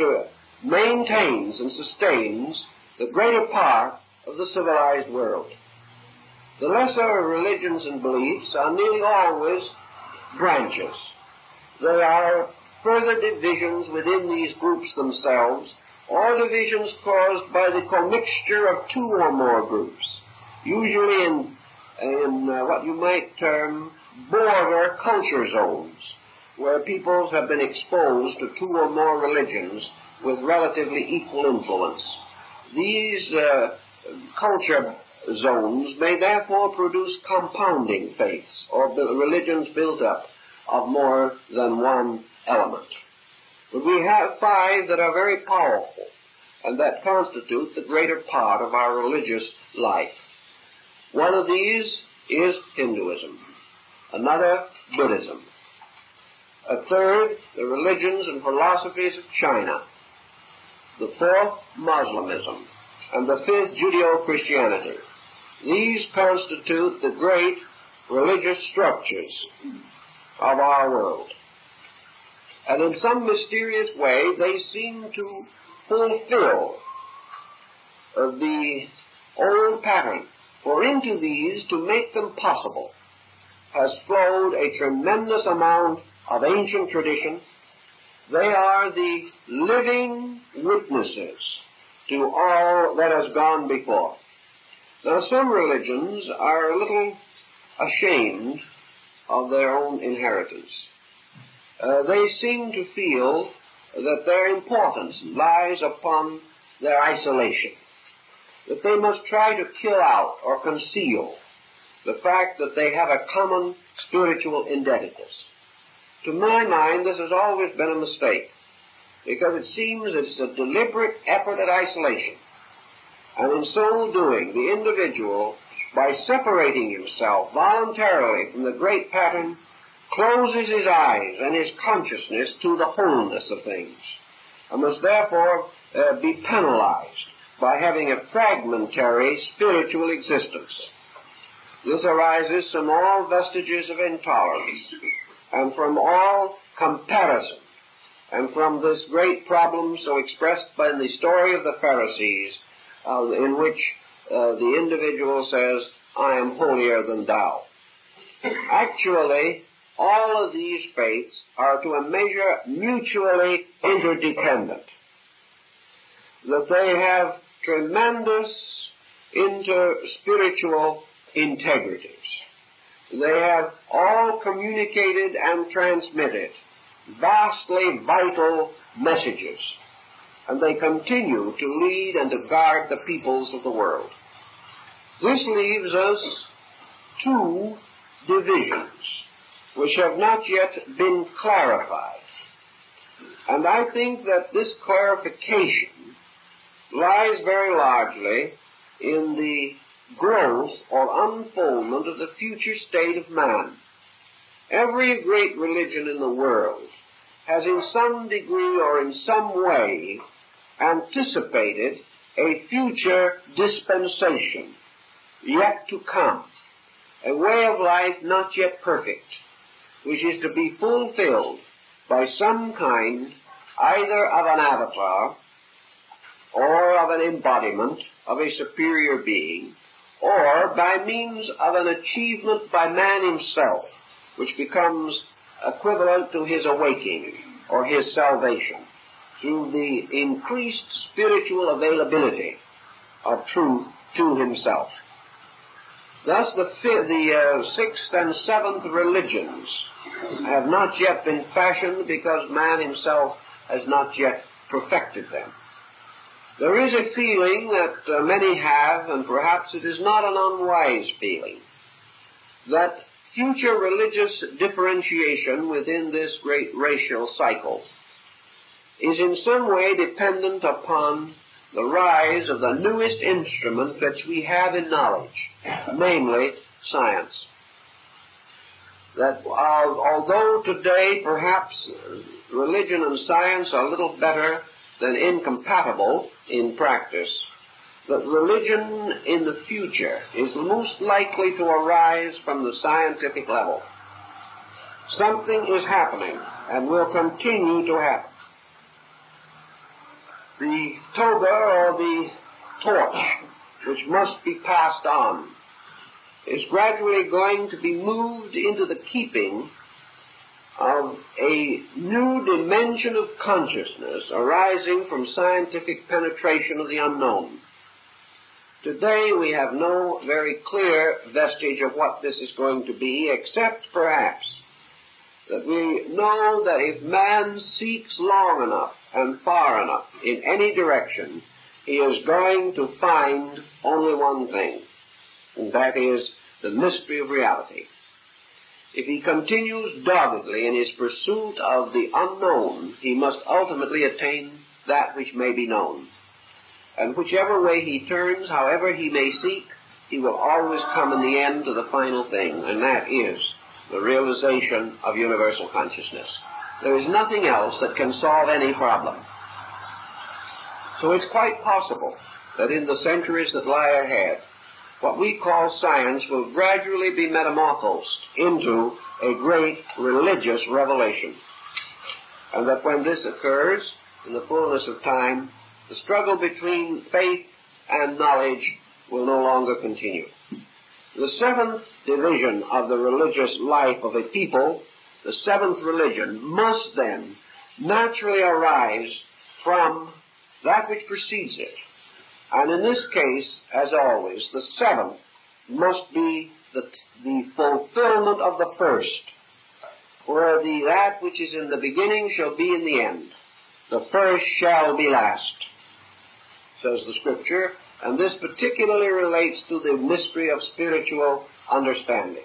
maintains and sustains the greater part of the civilized world. The lesser religions and beliefs are nearly always branches. They are further divisions within these groups themselves, or divisions caused by the commixture of 2 or more groups, usually in what you might term border culture zones, where peoples have been exposed to 2 or more religions with relatively equal influence. These culture zones may therefore produce compounding faiths, or religions built up of more than one element. But we have 5 that are very powerful and that constitute the greater part of our religious life. One of these is Hinduism, another Buddhism, Third, the religions and philosophies of China. The fourth, Muslimism. And the fifth, Judeo-Christianity. These constitute the great religious structures of our world. And in some mysterious way, they seem to fulfill the old pattern. For into these, to make them possible, has flowed a tremendous amount of ancient tradition. They are the living witnesses to all that has gone before. Now, some religions are a little ashamed of their own inheritance. They seem to feel that their importance lies upon their isolation, that they must try to kill out or conceal the fact that they have a common spiritual indebtedness. To my mind, this has always been a mistake, because it seems it's a deliberate effort at isolation. And in so doing, the individual, by separating himself voluntarily from the great pattern, closes his eyes and his consciousness to the wholeness of things, and must therefore be penalized by having a fragmentary spiritual existence. This arises from all vestiges of intolerance, and from all comparison, and from this great problem so expressed by the story of the Pharisees, in which the individual says, I am holier than thou. Actually, all of these faiths are to a measure mutually interdependent, that they have tremendous interspiritual integrities. They have all communicated and transmitted vastly vital messages, and they continue to lead and to guard the peoples of the world. This leaves us two divisions which have not yet been clarified. And I think that this clarification lies very largely in the growth or unfoldment of the future state of man. Every great religion in the world has in some degree or in some way anticipated a future dispensation yet to come, a way of life not yet perfect, which is to be fulfilled by some kind either of an avatar or of an embodiment of a superior being, or by means of an achievement by man himself, which becomes equivalent to his awakening or his salvation through the increased spiritual availability of truth to himself. Thus the sixth and seventh religions have not yet been fashioned because man himself has not yet perfected them. There is a feeling that many have, and perhaps it is not an unwise feeling, that future religious differentiation within this great racial cycle is in some way dependent upon the rise of the newest instrument that we have in knowledge, namely science. That although today perhaps religion and science are little better than incompatible in practice, that religion in the future is most likely to arise from the scientific level. Something is happening and will continue to happen. The toga or the torch, which must be passed on, is gradually going to be moved into the keeping of a new dimension of consciousness arising from scientific penetration of the unknown. Today we have no very clear vestige of what this is going to be, except perhaps that we know that if man seeks long enough and far enough in any direction, he is going to find only one thing, and that is the mystery of reality. If he continues doggedly in his pursuit of the unknown, he must ultimately attain that which may be known. And whichever way he turns, however he may seek, he will always come in the end to the final thing, and that is the realization of universal consciousness. There is nothing else that can solve any problem. So it's quite possible that in the centuries that lie ahead, what we call science will gradually be metamorphosed into a great religious revelation. And that when this occurs, in the fullness of time, the struggle between faith and knowledge will no longer continue. The seventh division of the religious life of a people, the seventh religion, must then naturally arise from that which precedes it. And in this case, as always, the seventh must be the fulfillment of the first, where that which is in the beginning shall be in the end. The first shall be last, says the Scripture, and this particularly relates to the mystery of spiritual understanding.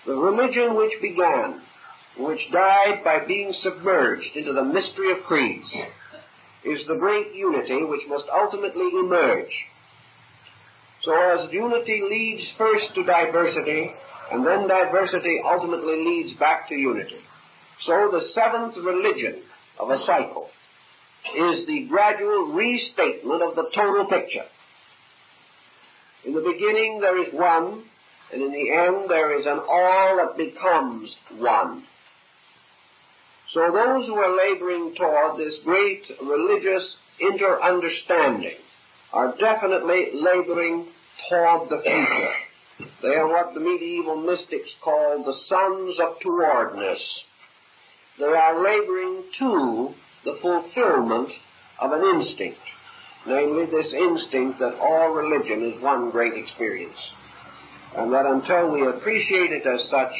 The religion which began, which died by being submerged into the mystery of creeds, is the great unity which must ultimately emerge. So as unity leads first to diversity, and then diversity ultimately leads back to unity, so the seventh religion of a cycle is the gradual restatement of the total picture. In the beginning there is one, and in the end there is an all that becomes one. So those who are laboring toward this great religious inter-understanding are definitely laboring toward the future. They are what the medieval mystics called the sons of towardness. They are laboring to the fulfillment of an instinct, namely this instinct that all religion is one great experience, and that until we appreciate it as such,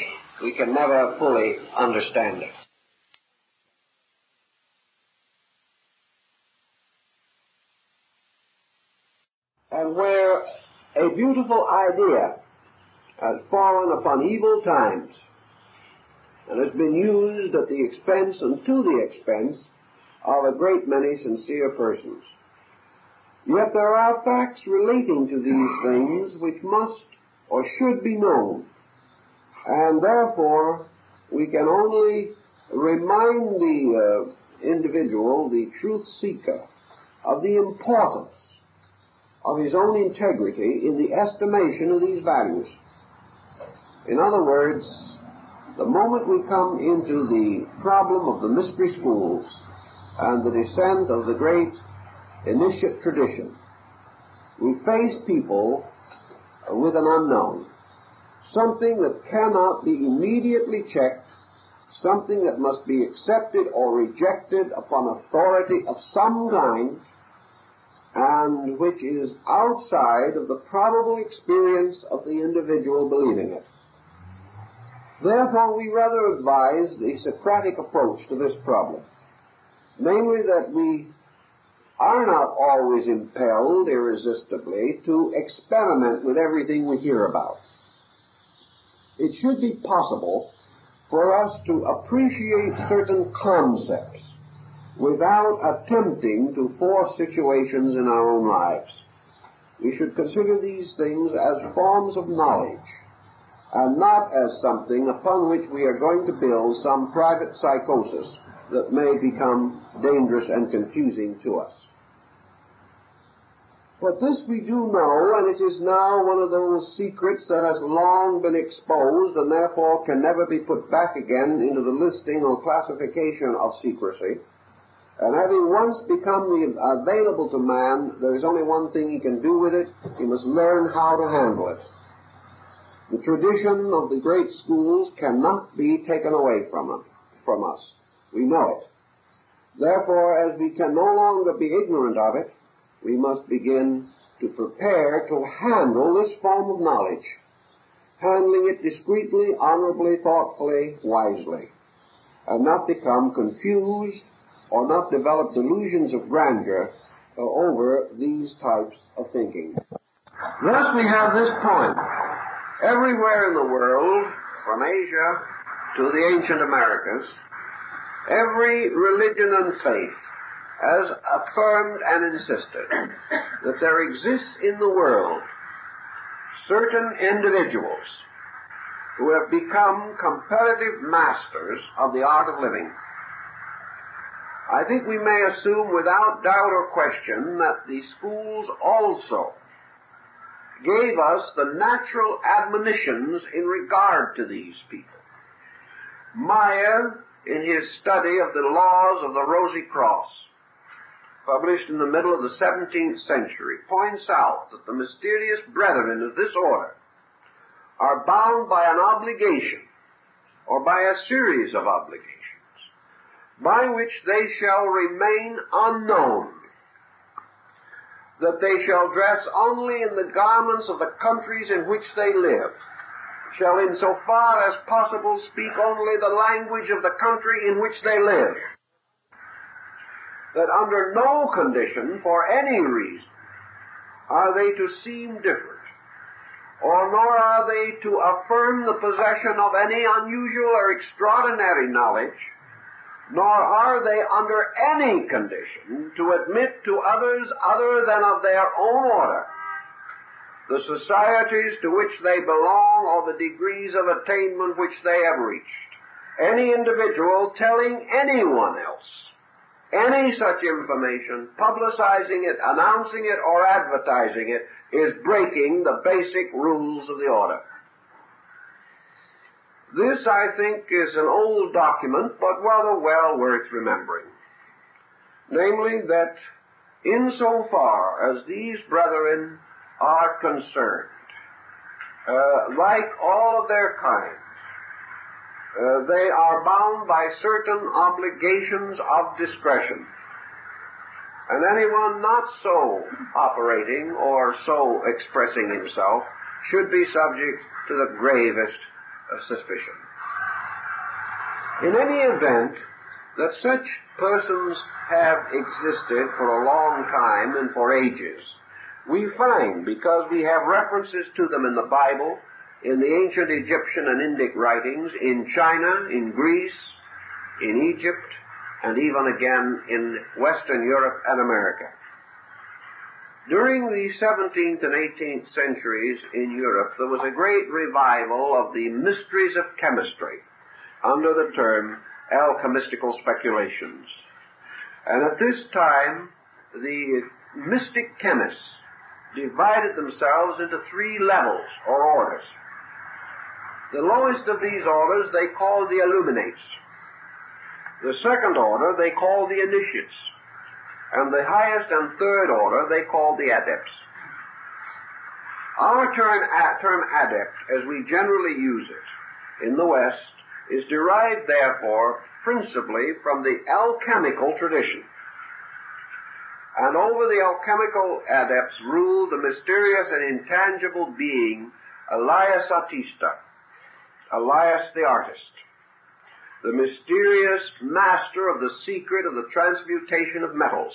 we can never fully understand it. And where a beautiful idea has fallen upon evil times and has been used at the expense and to the expense of a great many sincere persons, yet there are facts relating to these things which must or should be known, and therefore we can only remind the individual, the truth seeker, of the importance of his own integrity in the estimation of these values. In other words, the moment we come into the problem of the mystery schools and the descent of the great initiate tradition, we face people with an unknown, something that cannot be immediately checked, something that must be accepted or rejected upon authority of some kind, and which is outside of the probable experience of the individual believing it. Therefore, we rather advise the Socratic approach to this problem, namely that we are not always impelled irresistibly to experiment with everything we hear about. It should be possible for us to appreciate certain concepts without attempting to force situations in our own lives. We should consider these things as forms of knowledge, and not as something upon which we are going to build some private psychosis that may become dangerous and confusing to us. But this we do know, and it is now one of those secrets that has long been exposed and therefore can never be put back again into the listing or classification of secrecy. And having once become available to man, there is only one thing he can do with it. He must learn how to handle it. The tradition of the great schools cannot be taken away from us. We know it. Therefore, as we can no longer be ignorant of it, we must begin to prepare to handle this form of knowledge, handling it discreetly, honorably, thoughtfully, wisely, and not become confused or not develop delusions of grandeur over these types of thinking. Thus we have this point. Everywhere in the world, from Asia to the ancient Americas, every religion and faith has affirmed and insisted that there exists in the world certain individuals who have become competitive masters of the art of living. I think we may assume without doubt or question that the schools also gave us the natural admonitions in regard to these people. Maya, in his study of the laws of the Rosy Cross, published in the middle of the 17th century, points out that the mysterious brethren of this order are bound by an obligation, or by a series of obligations, by which they shall remain unknown, that they shall dress only in the garments of the countries in which they live, shall in so far as possible speak only the language of the country in which they live, that under no condition, for any reason, are they to seem different, or nor are they to affirm the possession of any unusual or extraordinary knowledge, nor are they under any condition to admit to others other than of their own order the societies to which they belong or the degrees of attainment which they have reached. Any individual telling anyone else any such information, publicizing it, announcing it, or advertising it, is breaking the basic rules of the order. This, I think, is an old document, but rather well worth remembering. Namely, that insofar as these brethren are concerned, like all of their kind, they are bound by certain obligations of discretion. And anyone not so operating or so expressing himself should be subject to the gravest suspicion. In any event, that such persons have existed for a long time and for ages, we find, because we have references to them in the Bible, in the ancient Egyptian and Indic writings, in China, in Greece, in Egypt, and even again in Western Europe and America. During the 17th and 18th centuries in Europe, there was a great revival of the mysteries of chemistry under the term alchemistical speculations. And at this time, the mystic chemists divided themselves into three levels or orders. The lowest of these orders they called the illuminates. The second order they called the initiates. And the highest and third order they called the adepts. Our term adept, as we generally use it in the West, is derived, therefore, principally from the alchemical tradition. And over the alchemical adepts ruled the mysterious and intangible being Elias Atista, Elias the artist, the mysterious master of the secret of the transmutation of metals.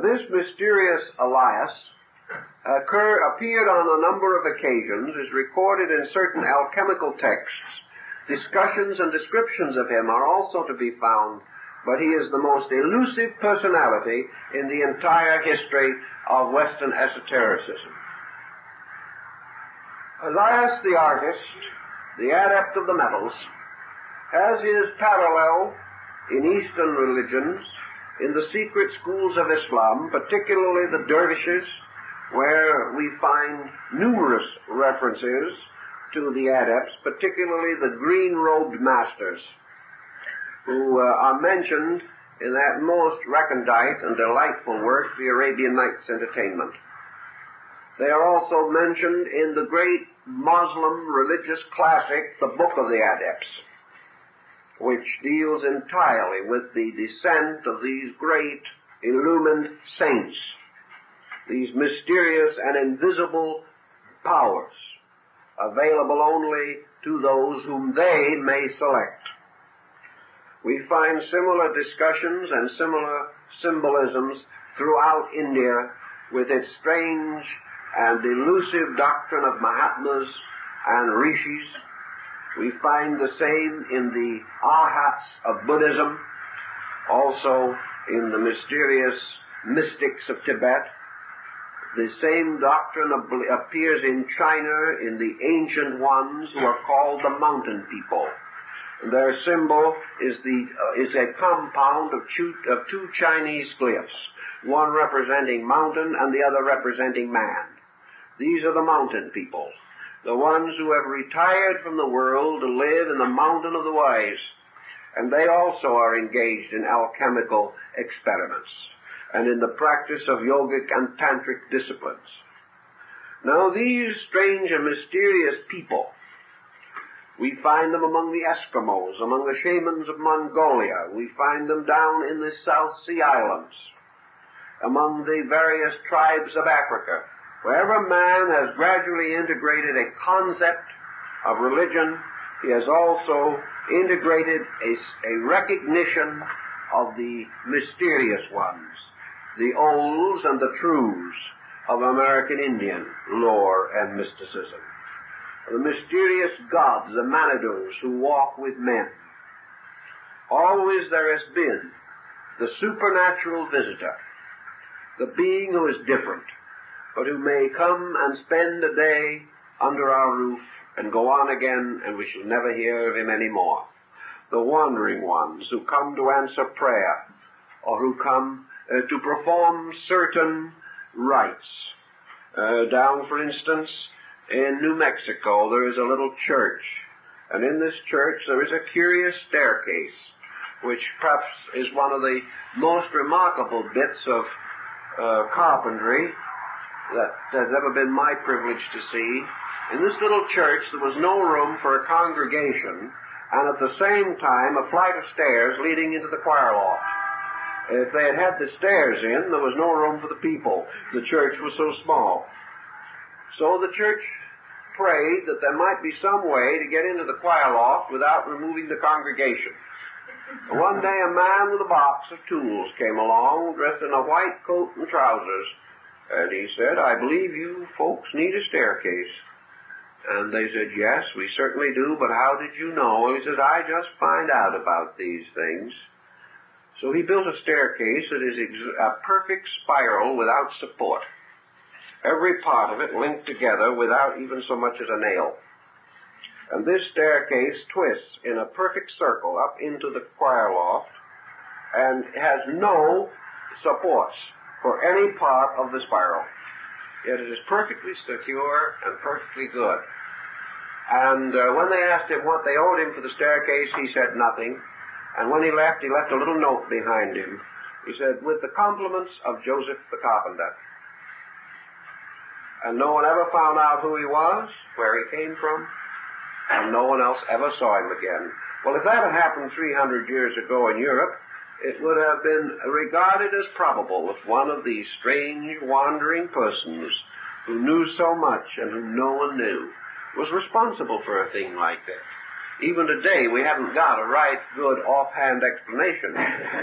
This mysterious Elias appeared on a number of occasions, is recorded in certain alchemical texts. Discussions and descriptions of him are also to be found, but he is the most elusive personality in the entire history of Western esotericism. Elias the artist, the adept of the metals, has his parallel in Eastern religions, in the secret schools of Islam, particularly the dervishes, where we find numerous references to the adepts, particularly the green-robed masters, who are mentioned in that most recondite and delightful work, The Arabian Nights Entertainment. They are also mentioned in the great Muslim religious classic, The Book of the Adepts, which deals entirely with the descent of these great illumined saints, these mysterious and invisible powers, available only to those whom they may select. We find similar discussions and similar symbolisms throughout India, with its strange and elusive doctrine of Mahatmas and Rishis. We find the same in the Arhats of Buddhism, also in the mysterious mystics of Tibet. The same doctrine appears in China in the ancient ones who are called the mountain people. And their symbol is a compound of two Chinese glyphs, one representing mountain and the other representing man. These are the mountain people, the ones who have retired from the world to live in the mountain of the wise. And they also are engaged in alchemical experiments and in the practice of yogic and tantric disciplines. Now these strange and mysterious people, we find them among the Eskimos, among the shamans of Mongolia. We find them down in the South Sea Islands, among the various tribes of Africa. Wherever man has gradually integrated a concept of religion, he has also integrated a recognition of the mysterious ones, the olds and the trues of American Indian lore and mysticism. The mysterious gods, the Manidus, who walk with men. Always there has been the supernatural visitor, the being who is different, but who may come and spend a day under our roof and go on again, and we shall never hear of him any more. The wandering ones who come to answer prayer, or who come to perform certain rites. Down, for instance, in New Mexico, there is a little church, and in this church there is a curious staircase, which perhaps is one of the most remarkable bits of carpentry that has ever been my privilege to see. In this little church there was no room for a congregation, and at the same time a flight of stairs leading into the choir loft. If they had had the stairs in, there was no room for the people. The church was so small. So the church prayed that there might be some way to get into the choir loft without removing the congregation. One day a man with a box of tools came along, dressed in a white coat and trousers, and he said, "I believe you folks need a staircase." And they said, "Yes, we certainly do, but how did you know?" And he says, "I just find out about these things." So he built a staircase that is a perfect spiral without support. Every part of it linked together without even so much as a nail. And this staircase twists in a perfect circle up into the choir loft and has no supports for any part of the spiral. Yet it is perfectly secure and perfectly good. And when they asked him what they owed him for the staircase, he said nothing. And when he left a little note behind him. He said, "With the compliments of Joseph the carpenter." And no one ever found out who he was, where he came from, and no one else ever saw him again. Well, if that had happened 300 years ago in Europe, it would have been regarded as probable that one of these strange wandering persons who knew so much and whom no one knew was responsible for a thing like that. Even today, we haven't got a right good offhand explanation,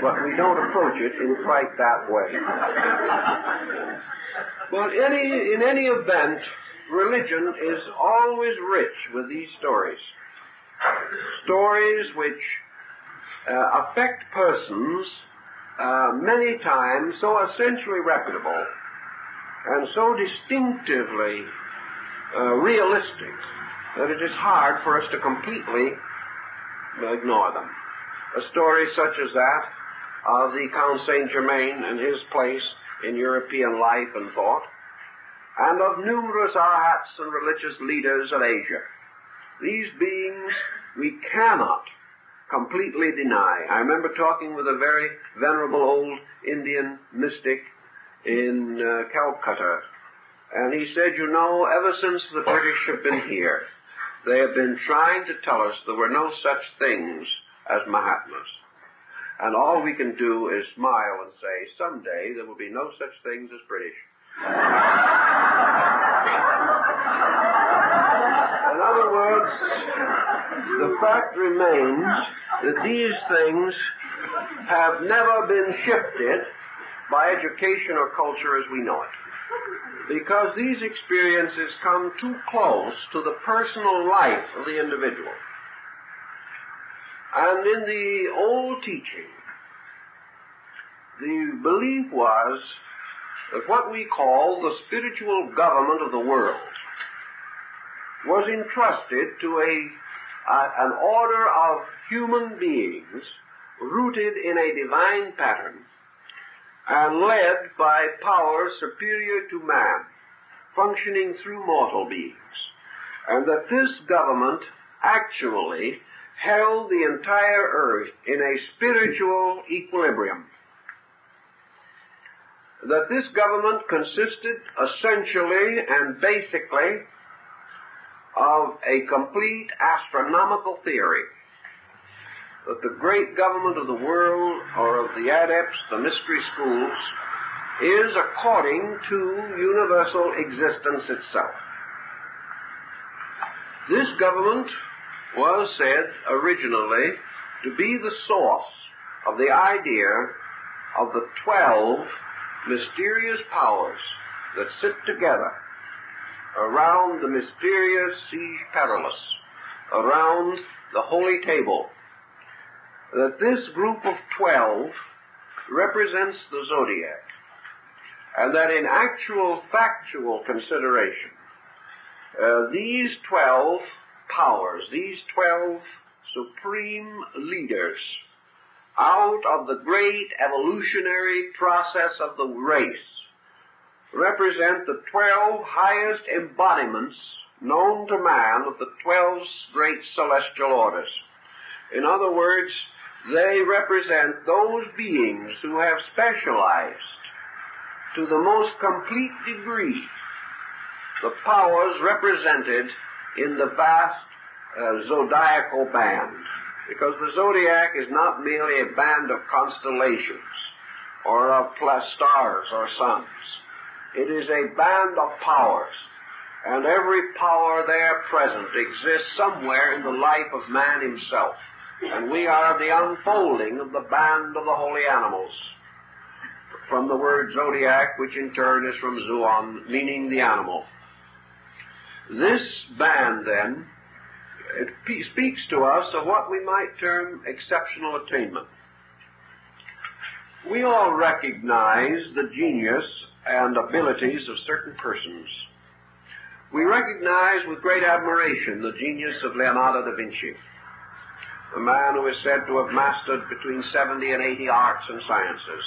but we don't approach it in quite that way. But in any event, religion is always rich with these stories. Stories which affect persons many times so essentially reputable and so distinctively realistic that it is hard for us to completely ignore them. A story such as that of the Count Saint-Germain and his place in European life and thought, and of numerous arhats and religious leaders of Asia. These beings we cannot completely deny. I remember talking with a very venerable old Indian mystic in Calcutta, and he said, "You know, ever since the British have been here, they have been trying to tell us there were no such things as Mahatmas. And all we can do is smile and say, someday there will be no such things as British." In other words, the fact remains that these things have never been shifted by education or culture as we know it, because these experiences come too close to the personal life of the individual. And in the old teaching, the belief was that what we call the spiritual government of the world was entrusted to an order of human beings rooted in a divine pattern and led by powers superior to man, functioning through mortal beings, and that this government actually held the entire earth in a spiritual equilibrium. That this government consisted essentially and basically of a complete astronomical theory, that the great government of the world, or of the adepts, the mystery schools, is according to universal existence itself. This government was said originally to be the source of the idea of the 12 mysterious powers that sit together around the mysterious siege perilous, around the holy table, that this group of 12 represents the zodiac, and that in actual factual consideration, these 12 powers, these 12 supreme leaders out of the great evolutionary process of the race represent the 12 highest embodiments known to man of the 12 great celestial orders. In other words, they represent those beings who have specialized to the most complete degree the powers represented in the vast zodiacal band. Because the zodiac is not merely a band of constellations or of stars or suns. It is a band of powers, and every power there present exists somewhere in the life of man himself. And we are the unfolding of the band of the holy animals, from the word zodiac, which in turn is from zoon, meaning the animal. This band, then, it speaks to us of what we might term exceptional attainment. We all recognize the genius and abilities of certain persons. We recognize with great admiration the genius of Leonardo da Vinci, a man who is said to have mastered between 70 and 80 arts and sciences.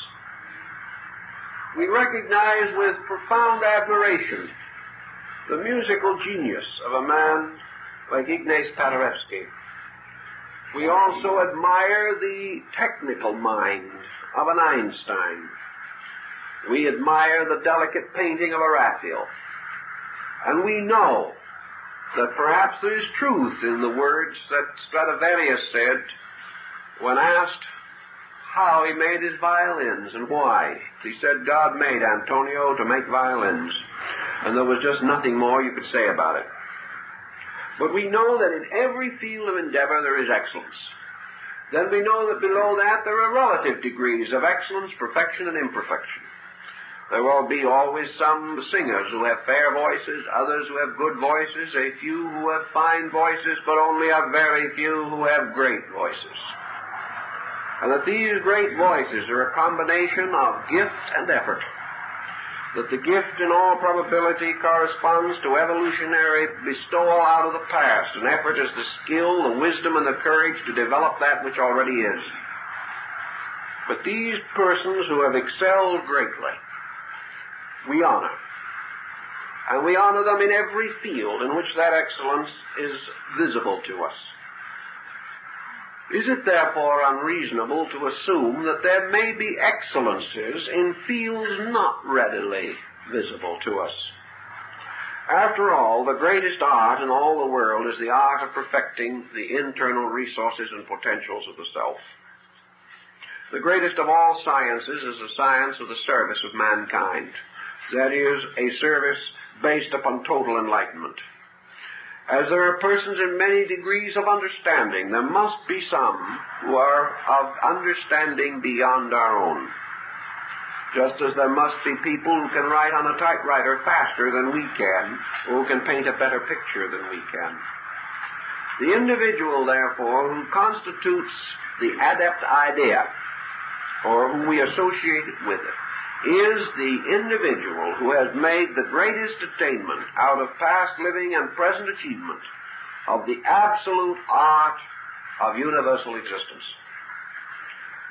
We recognize with profound admiration the musical genius of a man like Ignaz Paderewski. We also admire the technical mind of an Einstein. We admire the delicate painting of a Raphael. And we know that perhaps there is truth in the words that Stradivarius said when asked how he made his violins and why. He said God made Antonio to make violins, and there was just nothing more you could say about it. But we know that in every field of endeavor there is excellence. Then we know that below that there are relative degrees of excellence, perfection, and imperfection. There will be always some singers who have fair voices, others who have good voices, a few who have fine voices, but only a very few who have great voices. And that these great voices are a combination of gift and effort. That the gift in all probability corresponds to evolutionary bestowal out of the past, and effort is the skill, the wisdom, and the courage to develop that which already is. But these persons who have excelled greatly, we honor. And we honor them in every field in which that excellence is visible to us. Is it therefore unreasonable to assume that there may be excellences in fields not readily visible to us? After all, the greatest art in all the world is the art of perfecting the internal resources and potentials of the self. The greatest of all sciences is the science of the service of mankind. That is, a service based upon total enlightenment. As there are persons in many degrees of understanding, there must be some who are of understanding beyond our own. Just as there must be people who can write on a typewriter faster than we can, or who can paint a better picture than we can. The individual, therefore, who constitutes the adept idea, or who we associate with it, is the individual who has made the greatest attainment out of past living and present achievement of the absolute art of universal existence.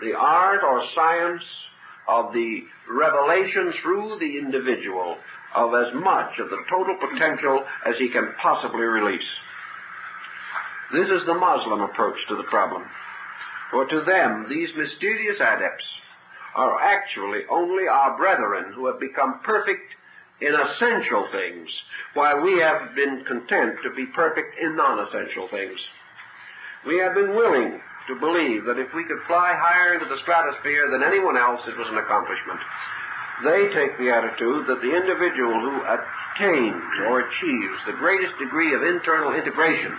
The art or science of the revelation through the individual of as much of the total potential as he can possibly release. This is the Muslim approach to the problem. For to them, these mysterious adepts are actually only our brethren who have become perfect in essential things, while we have been content to be perfect in non-essential things. We have been willing to believe that if we could fly higher into the stratosphere than anyone else, it was an accomplishment. They take the attitude that the individual who attains or achieves the greatest degree of internal integration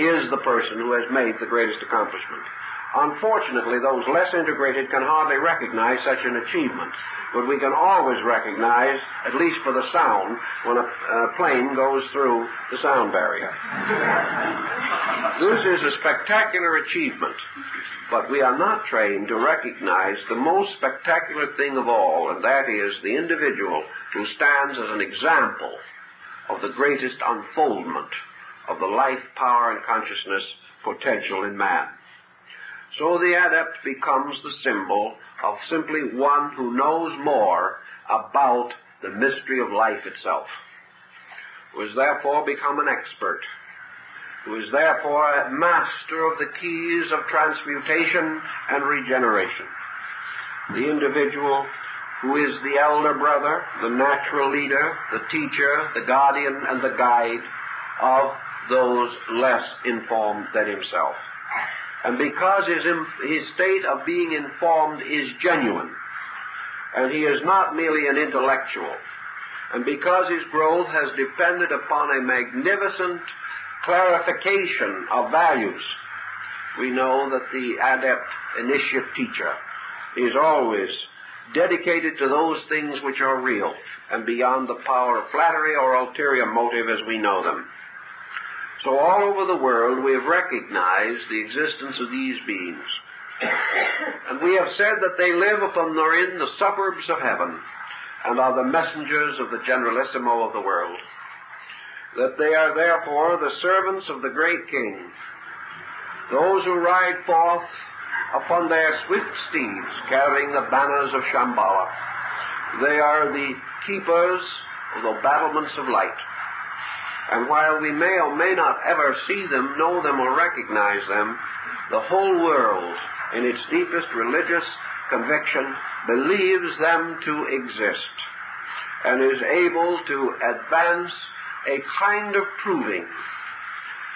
is the person who has made the greatest accomplishment. Unfortunately, those less integrated can hardly recognize such an achievement, but we can always recognize, at least for the sound, when a plane goes through the sound barrier. This is a spectacular achievement, but we are not trained to recognize the most spectacular thing of all, and that is the individual who stands as an example of the greatest unfoldment of the life, power, and consciousness potential in man. So the adept becomes the symbol of simply one who knows more about the mystery of life itself, who has therefore become an expert, who is therefore a master of the keys of transmutation and regeneration. The individual who is the elder brother, the natural leader, the teacher, the guardian, and the guide of those less informed than himself. And because his state of being informed is genuine, and he is not merely an intellectual, and because his growth has depended upon a magnificent clarification of values, we know that the adept initiate teacher is always dedicated to those things which are real and beyond the power of flattery or ulterior motive as we know them. So all over the world we have recognized the existence of these beings. And we have said that they live upon or in the suburbs of heaven and are the messengers of the generalissimo of the world. That they are therefore the servants of the great King, those who ride forth upon their swift steeds carrying the banners of Shambhala. They are the keepers of the battlements of light. And while we may or may not ever see them, know them, or recognize them, the whole world, in its deepest religious conviction, believes them to exist and is able to advance a kind of proving,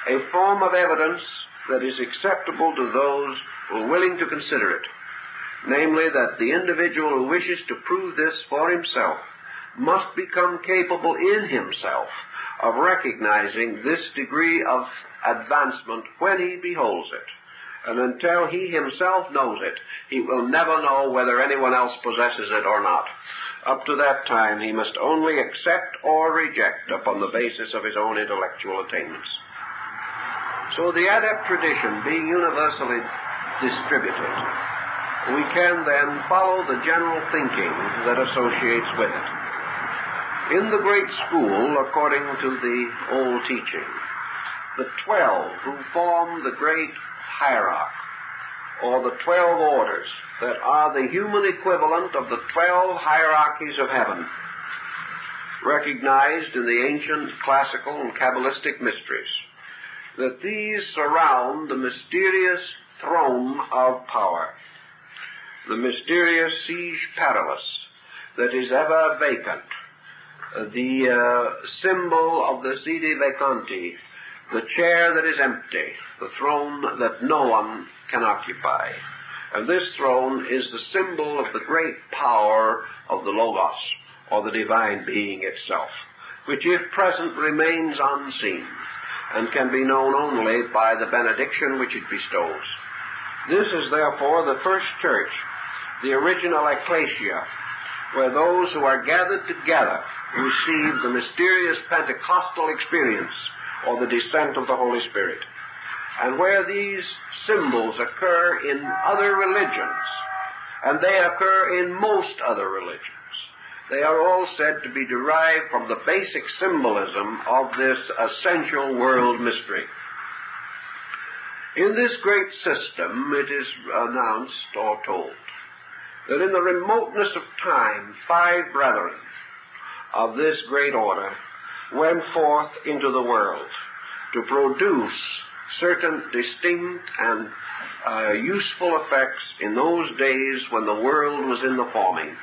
a form of evidence that is acceptable to those who are willing to consider it. Namely, that the individual who wishes to prove this for himself must become capable in himself of recognizing this degree of advancement when he beholds it. And until he himself knows it, he will never know whether anyone else possesses it or not. Up to that time, he must only accept or reject upon the basis of his own intellectual attainments. So the adept tradition being universally distributed, we can then follow the general thinking that associates with it. In the great school, according to the old teaching, the 12 who form the great hierarchy, or the 12 orders that are the human equivalent of the 12 hierarchies of heaven, recognized in the ancient classical and Kabbalistic mysteries, that these surround the mysterious throne of power, the mysterious siege perilous that is ever vacant, the symbol of the sede vacanti, the chair that is empty, the throne that no one can occupy. And this throne is the symbol of the great power of the Logos, or the divine being itself, which if present remains unseen and can be known only by the benediction which it bestows. This is therefore the first church, the original ecclesia, where those who are gathered together receive the mysterious Pentecostal experience, or the descent of the Holy Spirit, and where these symbols occur in other religions, and they occur in most other religions, They are all said to be derived from the basic symbolism of this essential world mystery. In this great system, it is announced or told that in the remoteness of time, 5 brethren of this great order went forth into the world to produce certain distinct and useful effects in those days when the world was in the forming.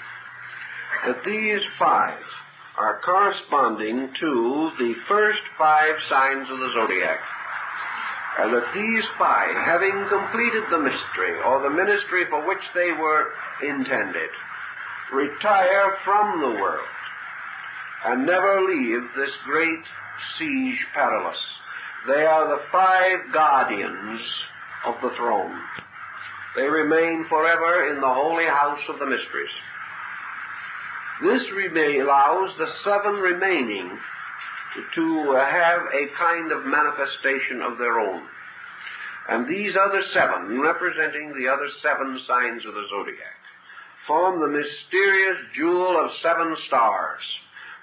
That these 5 are corresponding to the first 5 signs of the zodiac, and that these 5, having completed the mystery or the ministry for which they were intended, retire from the world and never leave this great siege perilous. They are the 5 guardians of the throne. They remain forever in the holy house of the mysteries. This allows the 7 remaining to have a kind of manifestation of their own. And these other 7, representing the other 7 signs of the zodiac, form the mysterious jewel of 7 stars,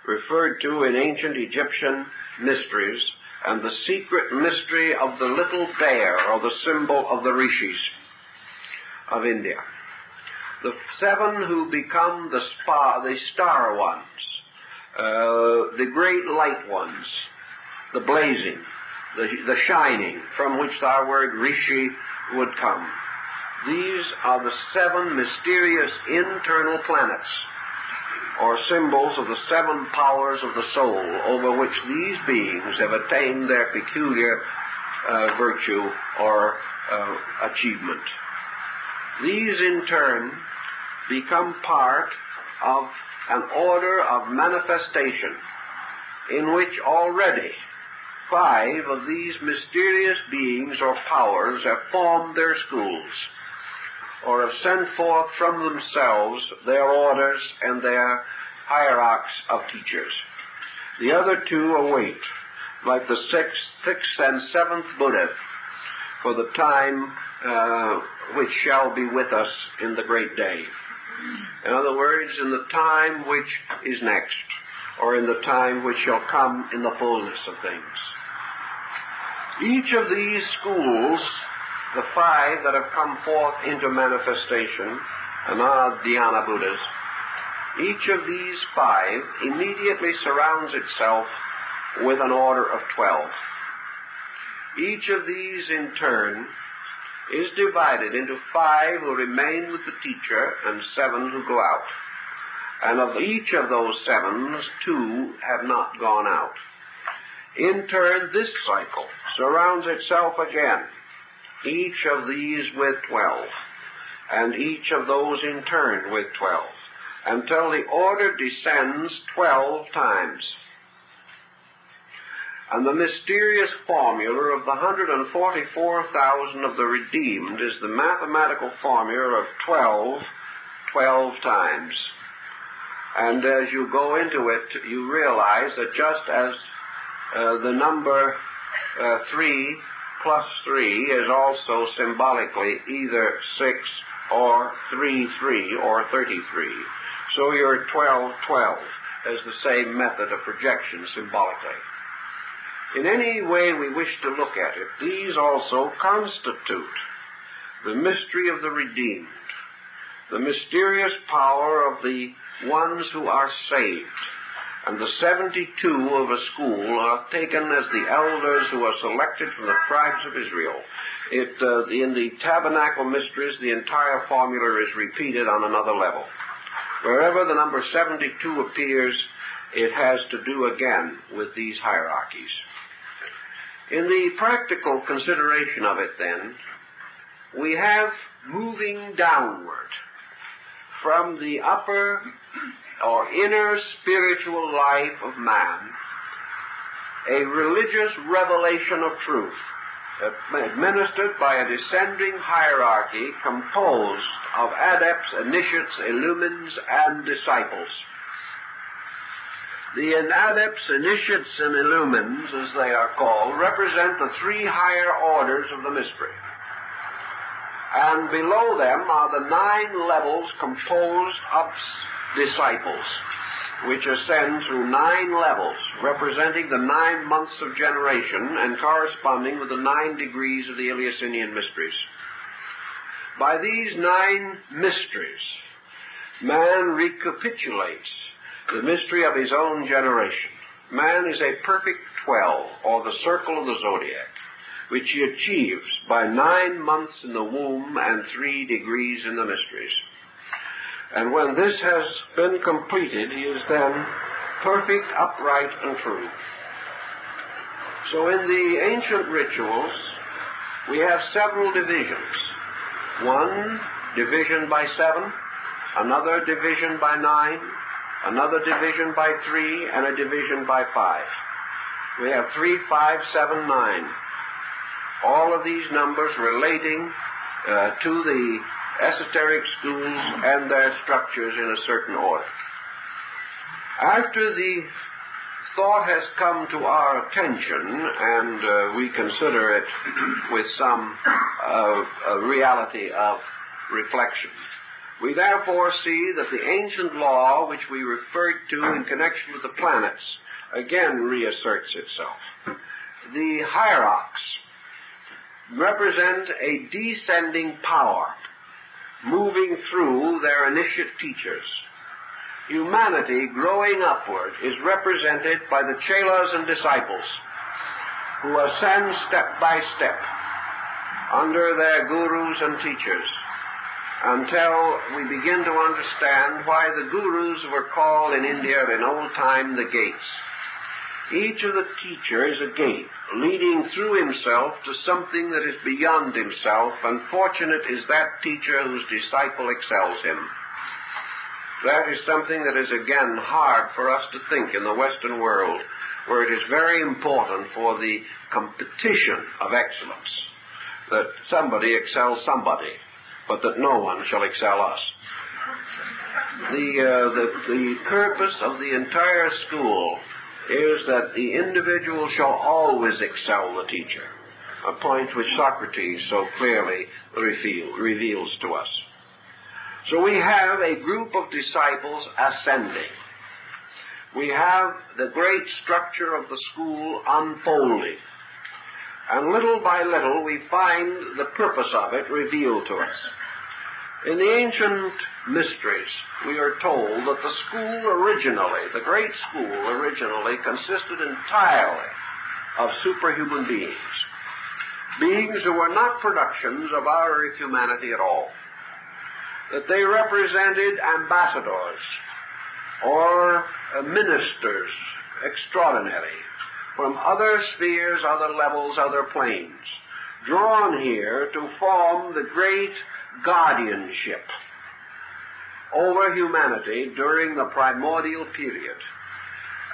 referred to in ancient Egyptian mysteries, and the secret mystery of the little bear, or the symbol of the rishis of India. The 7 who become the star ones, the great light ones, the blazing, the shining, from which our word rishi would come. These are the 7 mysterious internal planets, or symbols of the 7 powers of the soul, over which these beings have attained their peculiar virtue or achievement. These, in turn, become part of an order of manifestation in which already 5 of these mysterious beings or powers have formed their schools, or have sent forth from themselves their orders and their hierarchs of teachers. The other 2 await, like the 6th and 7th Buddha, for the time which shall be with us in the great day. In other words, in the time which is next, or in the time which shall come in the fullness of things. Each of these schools, the 5 that have come forth into manifestation, and are Dhyana Buddhas, each of these 5 immediately surrounds itself with an order of 12. Each of these, in turn, is divided into 5 who remain with the teacher and 7 who go out. And of each of those 7s, 2 have not gone out. In turn, this cycle surrounds itself again, each of these with 12, and each of those in turn with 12, until the order descends 12 times. And the mysterious formula of the 144,000 of the redeemed is the mathematical formula of 12 times. And as you go into it, you realize that just as the number 3 plus 3 is also symbolically either 6 or 33 or 33, so your 12 has the same method of projection symbolically. In any way we wish to look at it, these also constitute the mystery of the redeemed, the mysterious power of the ones who are saved. And the 72 of a school are taken as the elders who are selected from the tribes of Israel. In the tabernacle mysteries, the entire formula is repeated on another level. Wherever the number 72 appears, it has to do again with these hierarchies. In the practical consideration of it, then, we have moving downward from the upper or inner spiritual life of man a religious revelation of truth administered by a descending hierarchy composed of adepts, initiates, illumines, and disciples. The adepts, initiates, and illumines, as they are called, represent the 3 higher orders of the mystery. And below them are the 9 levels composed of disciples. which ascend through 9 levels, representing the 9 months of generation and corresponding with the 9 degrees of the Eleusinian mysteries. By these 9 mysteries, man recapitulates the mystery of his own generation. Man is a perfect 12, or the circle of the zodiac, which he achieves by 9 months in the womb and 3 degrees in the mysteries. And when this has been completed, he is then perfect, upright, and true. So in the ancient rituals, we have several divisions. One division by 7, another division by 9, another division by 3, and a division by 5. We have 3, 5, 7, 9. All of these numbers relating to the esoteric schools and their structures in a certain order. After the thought has come to our attention, and we consider it with some reality of reflection, we therefore see that the ancient law, which we referred to in connection with the planets, again reasserts itself. The hierarchs represent a descending power moving through their initiate teachers. Humanity growing upward is represented by the chelas and disciples who ascend step by step under their gurus and teachers until we begin to understand why the gurus were called in India in old time the gates. Each of the teachers is a gate, leading through himself to something that is beyond himself, and fortunate is that teacher whose disciple excels him. That is something that is, again, hard for us to think in the Western world, where it is very important for the competition of excellence, that somebody excels somebody, but that no one shall excel us. The purpose of the entire school is that the individual shall always excel the teacher, a point which Socrates so clearly reveals to us. So we have a group of disciples ascending. We have the great structure of the school unfolding. And little by little we find the purpose of it revealed to us. In the ancient mysteries, we are told that the school originally, the great school originally, consisted entirely of superhuman beings. Beings who were not productions of our humanity at all. That they represented ambassadors or ministers extraordinary from other spheres, other levels, other planes, drawn here to form the great guardianship over humanity during the primordial period,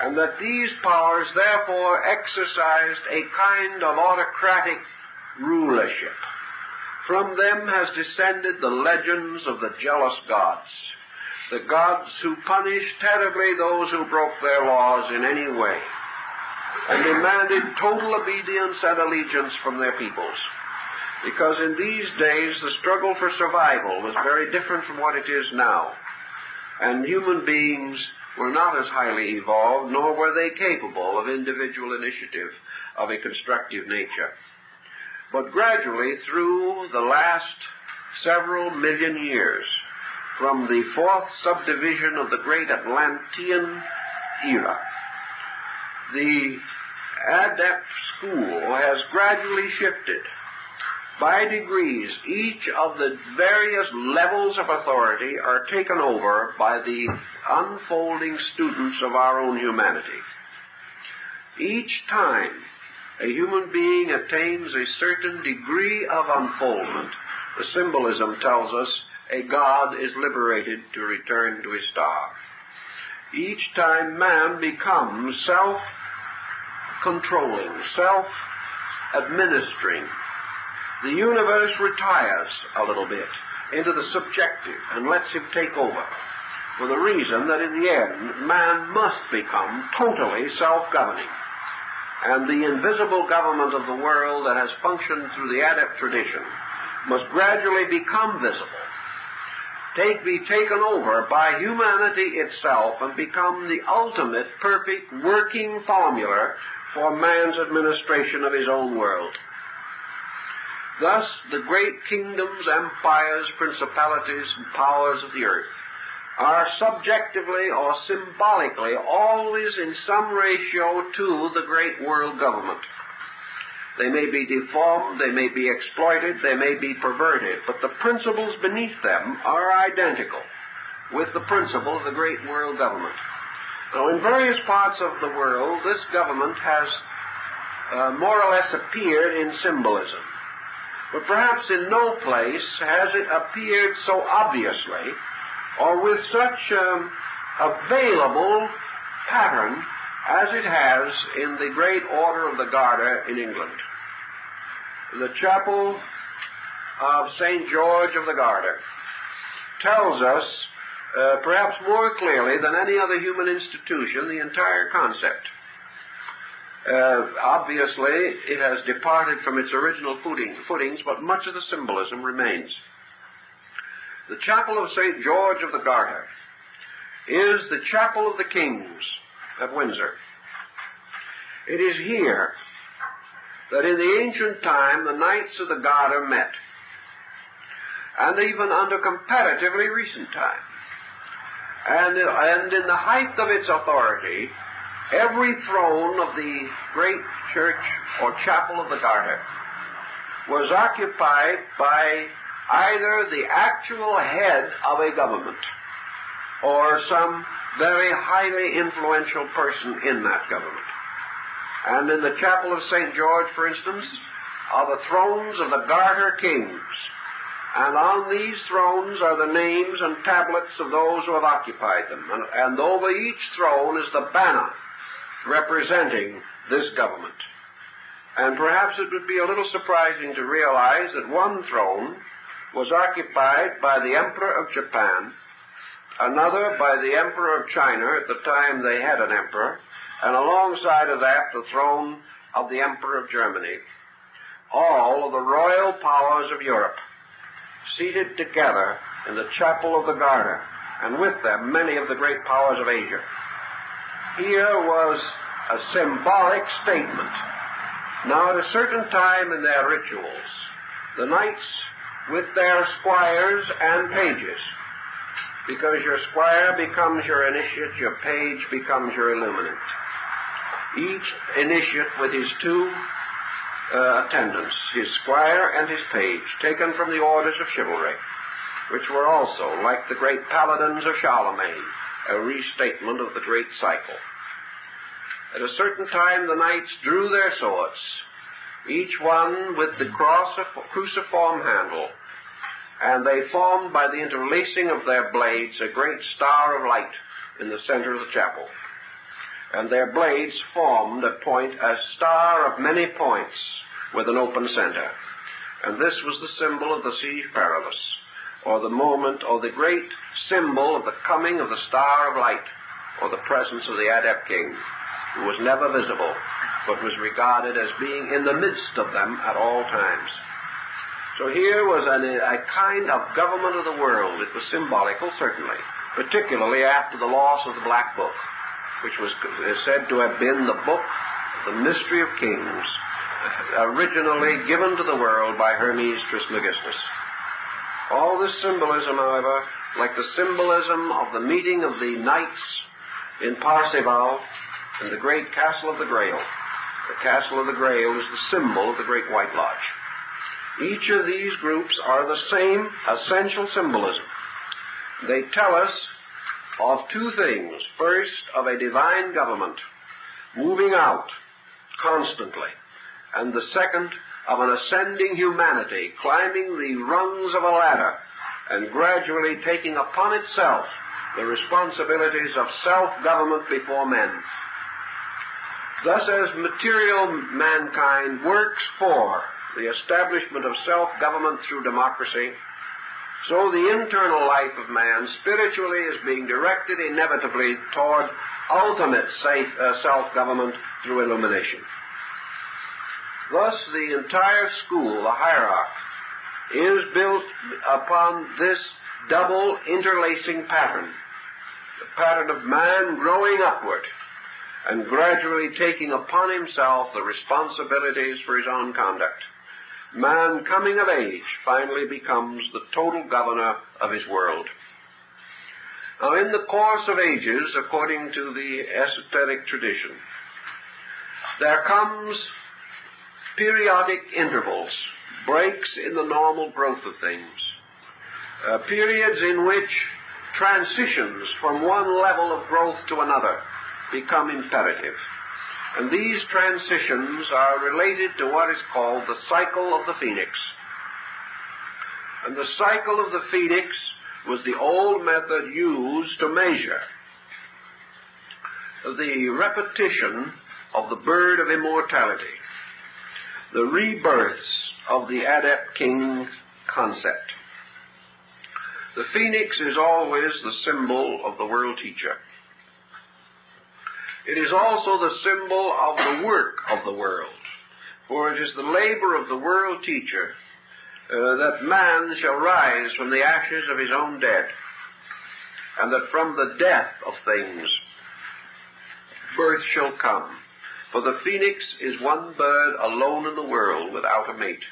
and that these powers therefore exercised a kind of autocratic rulership. From them has descended the legends of the jealous gods, the gods who punished terribly those who broke their laws in any way, and demanded total obedience and allegiance from their peoples. Because in these days the struggle for survival was very different from what it is now. And human beings were not as highly evolved, nor were they capable of individual initiative of a constructive nature. But gradually, through the last several million years, from the 4th subdivision of the great Atlantean era, the adept school has gradually shifted. By degrees, each of the various levels of authority are taken over by the unfolding students of our own humanity. Each time a human being attains a certain degree of unfoldment, the symbolism tells us a god is liberated to return to his star. Each time man becomes self-controlling, self-administering, the universe retires a little bit into the subjective and lets him take over, for the reason that in the end man must become totally self-governing, and the invisible government of the world that has functioned through the adept tradition must gradually become visible. be taken over by humanity itself and become the ultimate, perfect, working formula for man's administration of his own world. Thus, the great kingdoms, empires, principalities, and powers of the earth are subjectively or symbolically always in some ratio to the great world government. They may be deformed, they may be exploited, they may be perverted, but the principles beneath them are identical with the principle of the great world government. Now, in various parts of the world, this government has more or less appeared in symbolism. But perhaps in no place has it appeared so obviously or with such available pattern as it has in the Great Order of the Garter in England. The chapel of St. George of the Garter tells us, perhaps more clearly than any other human institution, the entire concept. Obviously, it has departed from its original footings, but much of the symbolism remains. The chapel of St. George of the Garter is the chapel of the kings at Windsor. It is here that in the ancient time the knights of the Garter met, and even under comparatively recent time. And in the height of its authority, every throne of the great church or chapel of the Garter was occupied by either the actual head of a government or some very highly influential person in that government. And in the chapel of St. George, for instance, are the thrones of the Garter kings. And on these thrones are the names and tablets of those who have occupied them. And over each throne is the banner representing this government. And perhaps it would be a little surprising to realize that one throne was occupied by the Emperor of Japan, another by the Emperor of China at the time they had an emperor, and alongside of that the throne of the Emperor of Germany. All of the royal powers of Europe seated together in the chapel of the Garter, and with them many of the great powers of Asia. Here was a symbolic statement. Now, at a certain time in their rituals, the knights with their squires and pages, because your squire becomes your initiate, your page becomes your illuminant. Each initiate with his two attendants, his squire and his page, taken from the orders of chivalry, which were also, like the great paladins of Charlemagne, a restatement of the great cycle. At a certain time the knights drew their swords, each one with the cruciform handle, and they formed by the interlacing of their blades a great star of light in the center of the chapel. And their blades formed a star of many points with an open center. And this was the symbol of the siege perilous, or the moment, or the great symbol of the coming of the star of light, or the presence of the adept king, who was never visible, but was regarded as being in the midst of them at all times. So here was a kind of government of the world. It was symbolical, certainly, particularly after the loss of the Black Book, which was said to have been the book, the mystery of kings, originally given to the world by Hermes Trismegistus. All this symbolism, however, like the symbolism of the meeting of the knights in Parzival in the great Castle of the Grail. The Castle of the Grail is the symbol of the Great White Lodge. Each of these groups are the same essential symbolism. They tell us of two things. First, of a divine government moving out constantly. And the second, of an ascending humanity climbing the rungs of a ladder and gradually taking upon itself the responsibilities of self-government before men. Thus, as material mankind works for the establishment of self-government through democracy, so the internal life of man spiritually is being directed inevitably toward ultimate self-government through illumination. Thus, the entire school, the hierarchy, is built upon this double interlacing pattern, the pattern of man growing upward and gradually taking upon himself the responsibilities for his own conduct. Man, coming of age, finally becomes the total governor of his world. Now, in the course of ages, according to the esoteric tradition, there comes periodic intervals, breaks in the normal growth of things, periods in which transitions from one level of growth to another become imperative. And these transitions are related to what is called the cycle of the phoenix. And the cycle of the phoenix was the old method used to measure the repetition of the bird of immortality, the rebirths of the adept king concept. The phoenix is always the symbol of the world teacher. It is also the symbol of the work of the world, for it is the labor of the world teacher that man shall rise from the ashes of his own dead, and that from the death of things birth shall come. For the phoenix is one bird alone in the world without a mate.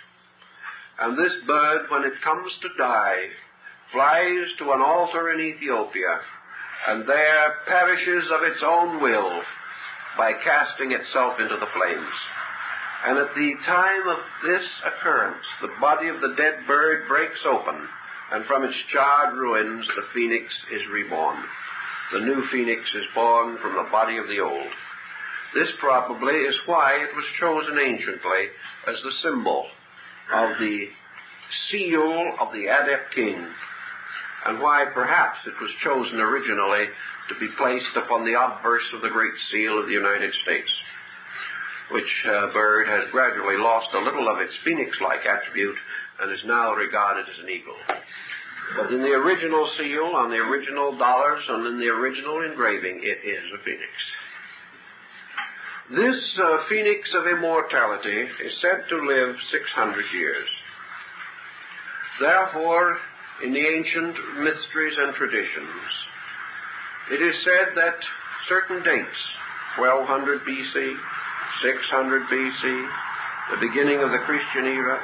And this bird, when it comes to die, flies to an altar in Ethiopia, and there perishes of its own will by casting itself into the flames. And at the time of this occurrence, the body of the dead bird breaks open, and from its charred ruins the phoenix is reborn. The new phoenix is born from the body of the old. This probably is why it was chosen anciently as the symbol of the seal of the adept king, and why perhaps it was chosen originally to be placed upon the obverse of the Great Seal of the United States, which bird has gradually lost a little of its phoenix-like attribute and is now regarded as an eagle. But in the original seal, on the original dollars, and in the original engraving, it is a phoenix. This phoenix of immortality is said to live 600 years. Therefore, in the ancient mysteries and traditions, it is said that certain dates, 1200 BC, 600 BC, the beginning of the Christian era,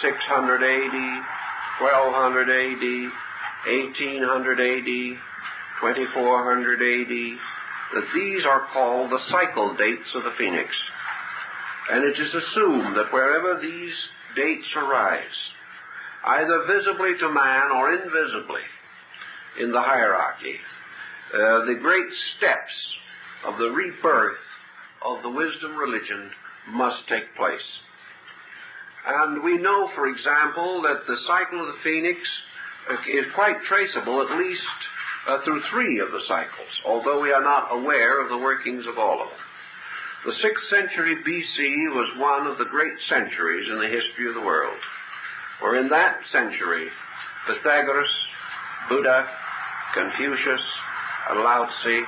600 AD, 1200 AD, 1800 AD, 2400 AD, that these are called the cycle dates of the phoenix. And it is assumed that wherever these dates arise, either visibly to man or invisibly in the hierarchy, the great steps of the rebirth of the wisdom religion must take place. And we know, for example, that the cycle of the phoenix is quite traceable, at least through 3 of the cycles, although we are not aware of the workings of all of them. The 6th century BC was one of the great centuries in the history of the world. For in that century, Pythagoras, Buddha, Confucius, and Lao Tzu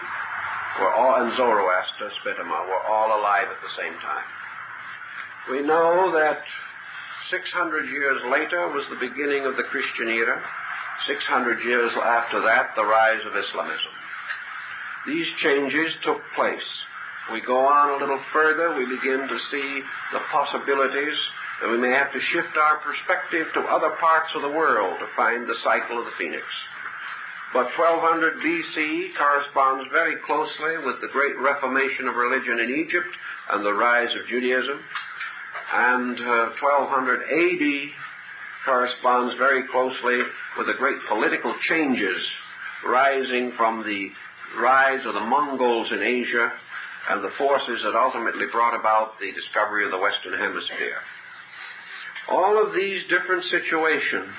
and Zoroaster, Spitama, were all alive at the same time. We know that 600 years later was the beginning of the Christian era. 600 years after that, the rise of Islamism. These changes took place. We go on a little further, we begin to see the possibilities that we may have to shift our perspective to other parts of the world to find the cycle of the phoenix. But 1200 BC corresponds very closely with the great reformation of religion in Egypt and the rise of Judaism. And 1200 AD corresponds very closely with the great political changes rising from the rise of the Mongols in Asia and the forces that ultimately brought about the discovery of the Western Hemisphere. All of these different situations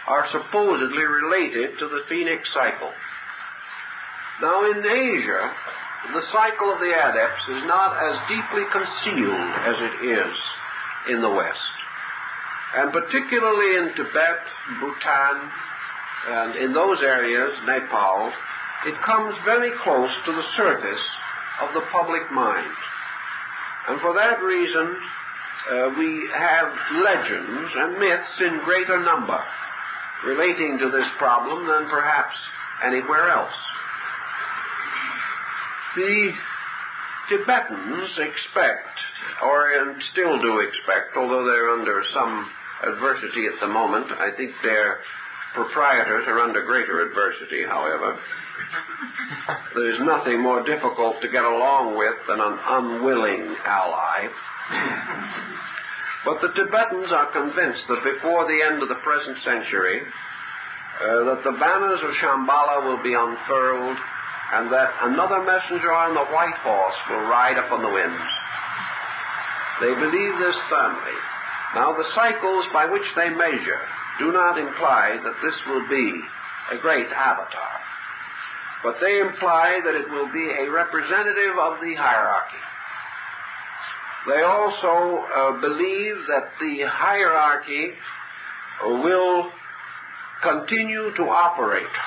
are supposedly related to the phoenix cycle. Now, in Asia, the cycle of the adepts is not as deeply concealed as it is in the West. And particularly in Tibet, Bhutan, and in those areas, Nepal, it comes very close to the surface of the public mind. And for that reason, we have legends and myths in greater number relating to this problem than perhaps anywhere else. The Tibetans expect, and still do expect, although they're under some adversity at the moment. I think their proprietors are under greater adversity, however. There's nothing more difficult to get along with than an unwilling ally. But the Tibetans are convinced that before the end of the present century, that the banners of Shambhala will be unfurled, and that another messenger on the white horse will ride upon the winds. They believe this firmly. Now, the cycles by which they measure do not imply that this will be a great avatar, but they imply that it will be a representative of the hierarchy. They also believe that the hierarchy will continue to operate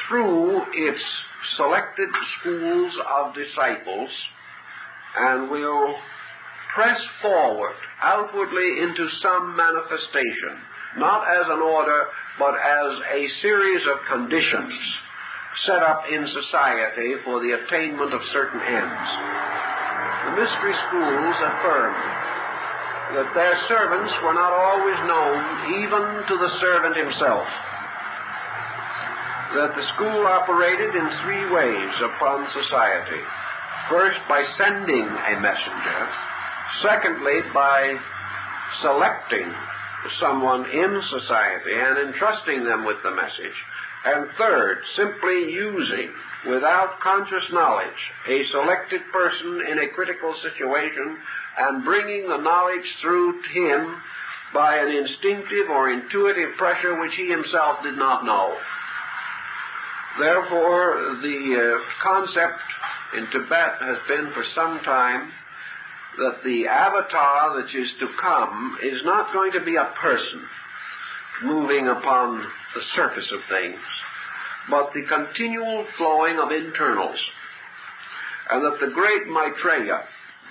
through its selected schools of disciples and will press forward outwardly into some manifestation, not as an order, but as a series of conditions set up in society for the attainment of certain ends. The mystery schools affirm that their servants were not always known even to the servant himself, that the school operated in three ways upon society. First, by sending a messenger. Secondly, by selecting someone in society and entrusting them with the message. And third, simply using, without conscious knowledge, a selected person in a critical situation and bringing the knowledge through to him by an instinctive or intuitive pressure which he himself did not know. Therefore, the concept in Tibet has been for some time that the avatar that is to come is not going to be a person moving upon the surface of things, but the continual flowing of internals, and that the great Maitreya,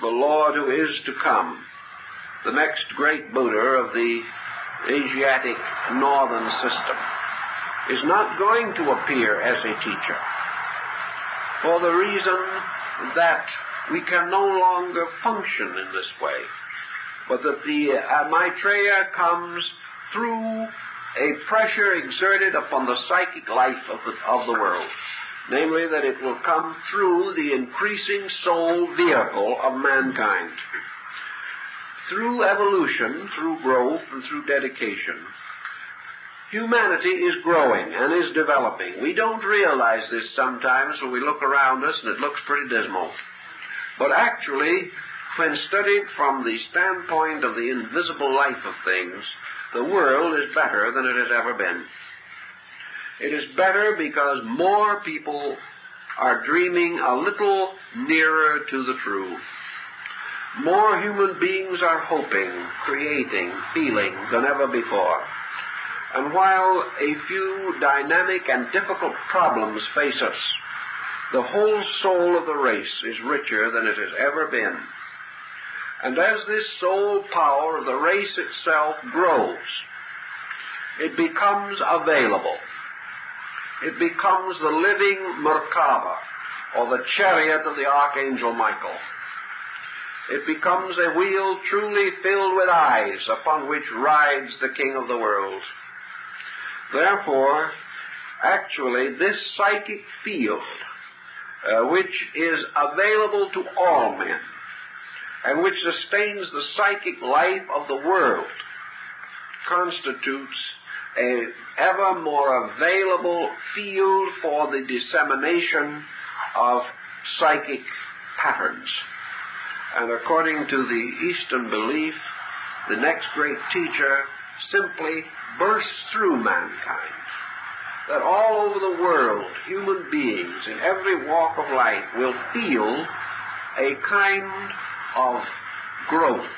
the Lord who is to come, the next great Buddha of the Asiatic northern system, is not going to appear as a teacher, for the reason that we can no longer function in this way, but that the Maitreya comes through a pressure exerted upon the psychic life of the world, namely that it will come through the increasing soul vehicle of mankind. Through evolution, through growth, and through dedication, humanity is growing and is developing. We don't realize this sometimes when we look around us and it looks pretty dismal. But actually, when studied from the standpoint of the invisible life of things, the world is better than it has ever been. It is better because more people are dreaming a little nearer to the truth. More human beings are hoping, creating, feeling than ever before. And while a few dynamic and difficult problems face us, the whole soul of the race is richer than it has ever been. And as this soul power of the race itself grows, it becomes available. It becomes the living Merkaba, or the chariot of the Archangel Michael. It becomes a wheel truly filled with eyes upon which rides the King of the world. Therefore, actually, this psychic field, which is available to all men, and which sustains the psychic life of the world, constitutes an ever more available field for the dissemination of psychic patterns. And according to the Eastern belief, the next great teacher simply bursts through mankind. That all over the world, human beings in every walk of life will feel a kind of growth.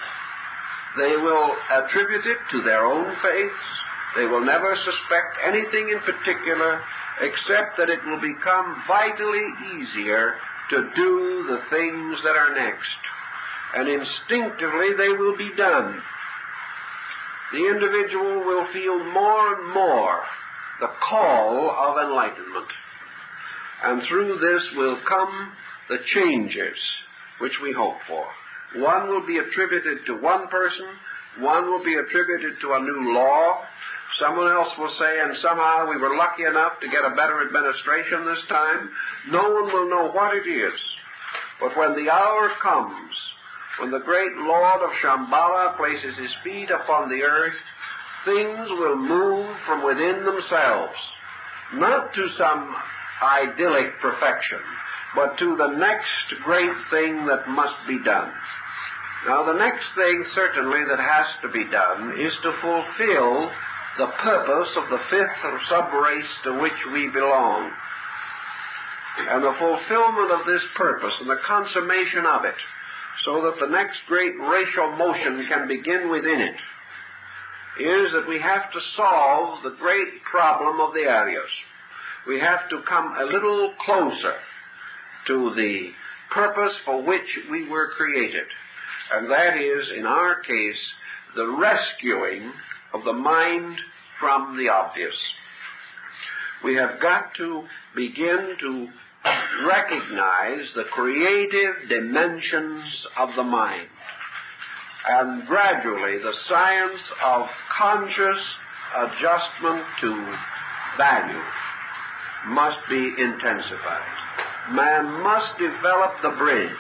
They will attribute it to their own faiths. They will never suspect anything in particular except that it will become vitally easier to do the things that are next. And instinctively they will be done. the individual will feel more and more the call of enlightenment. And through this will come the changes which we hope for. One will be attributed to one person, one will be attributed to a new law, someone else will say, and somehow we were lucky enough to get a better administration this time. No one will know what it is. But when the hour comes, when the great Lord of Shambhala places his feet upon the earth, things will move from within themselves, not to some idyllic perfection, but to the next great thing that must be done. Now, the next thing certainly that has to be done is to fulfill the purpose of the fifth sub-race to which we belong. And the fulfillment of this purpose and the consummation of it, so that the next great racial motion can begin within it, is that we have to solve the great problem of the Aryas. We have to come a little closer to the purpose for which we were created. And that is, in our case, the rescuing of the mind from the obvious. We have got to begin to recognize the creative dimensions of the mind. And gradually the science of conscious adjustment to value must be intensified. Man must develop the bridge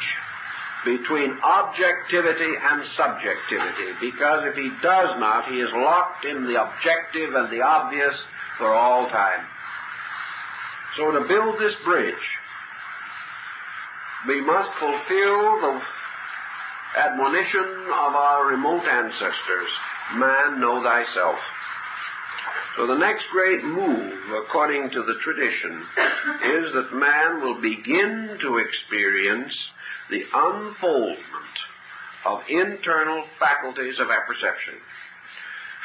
between objectivity and subjectivity, because if he does not, he is locked in the objective and the obvious for all time. So to build this bridge, we must fulfill the admonition of our remote ancestors, man, know thyself. So the next great move, according to the tradition, is that man will begin to experience the unfoldment of internal faculties of apperception.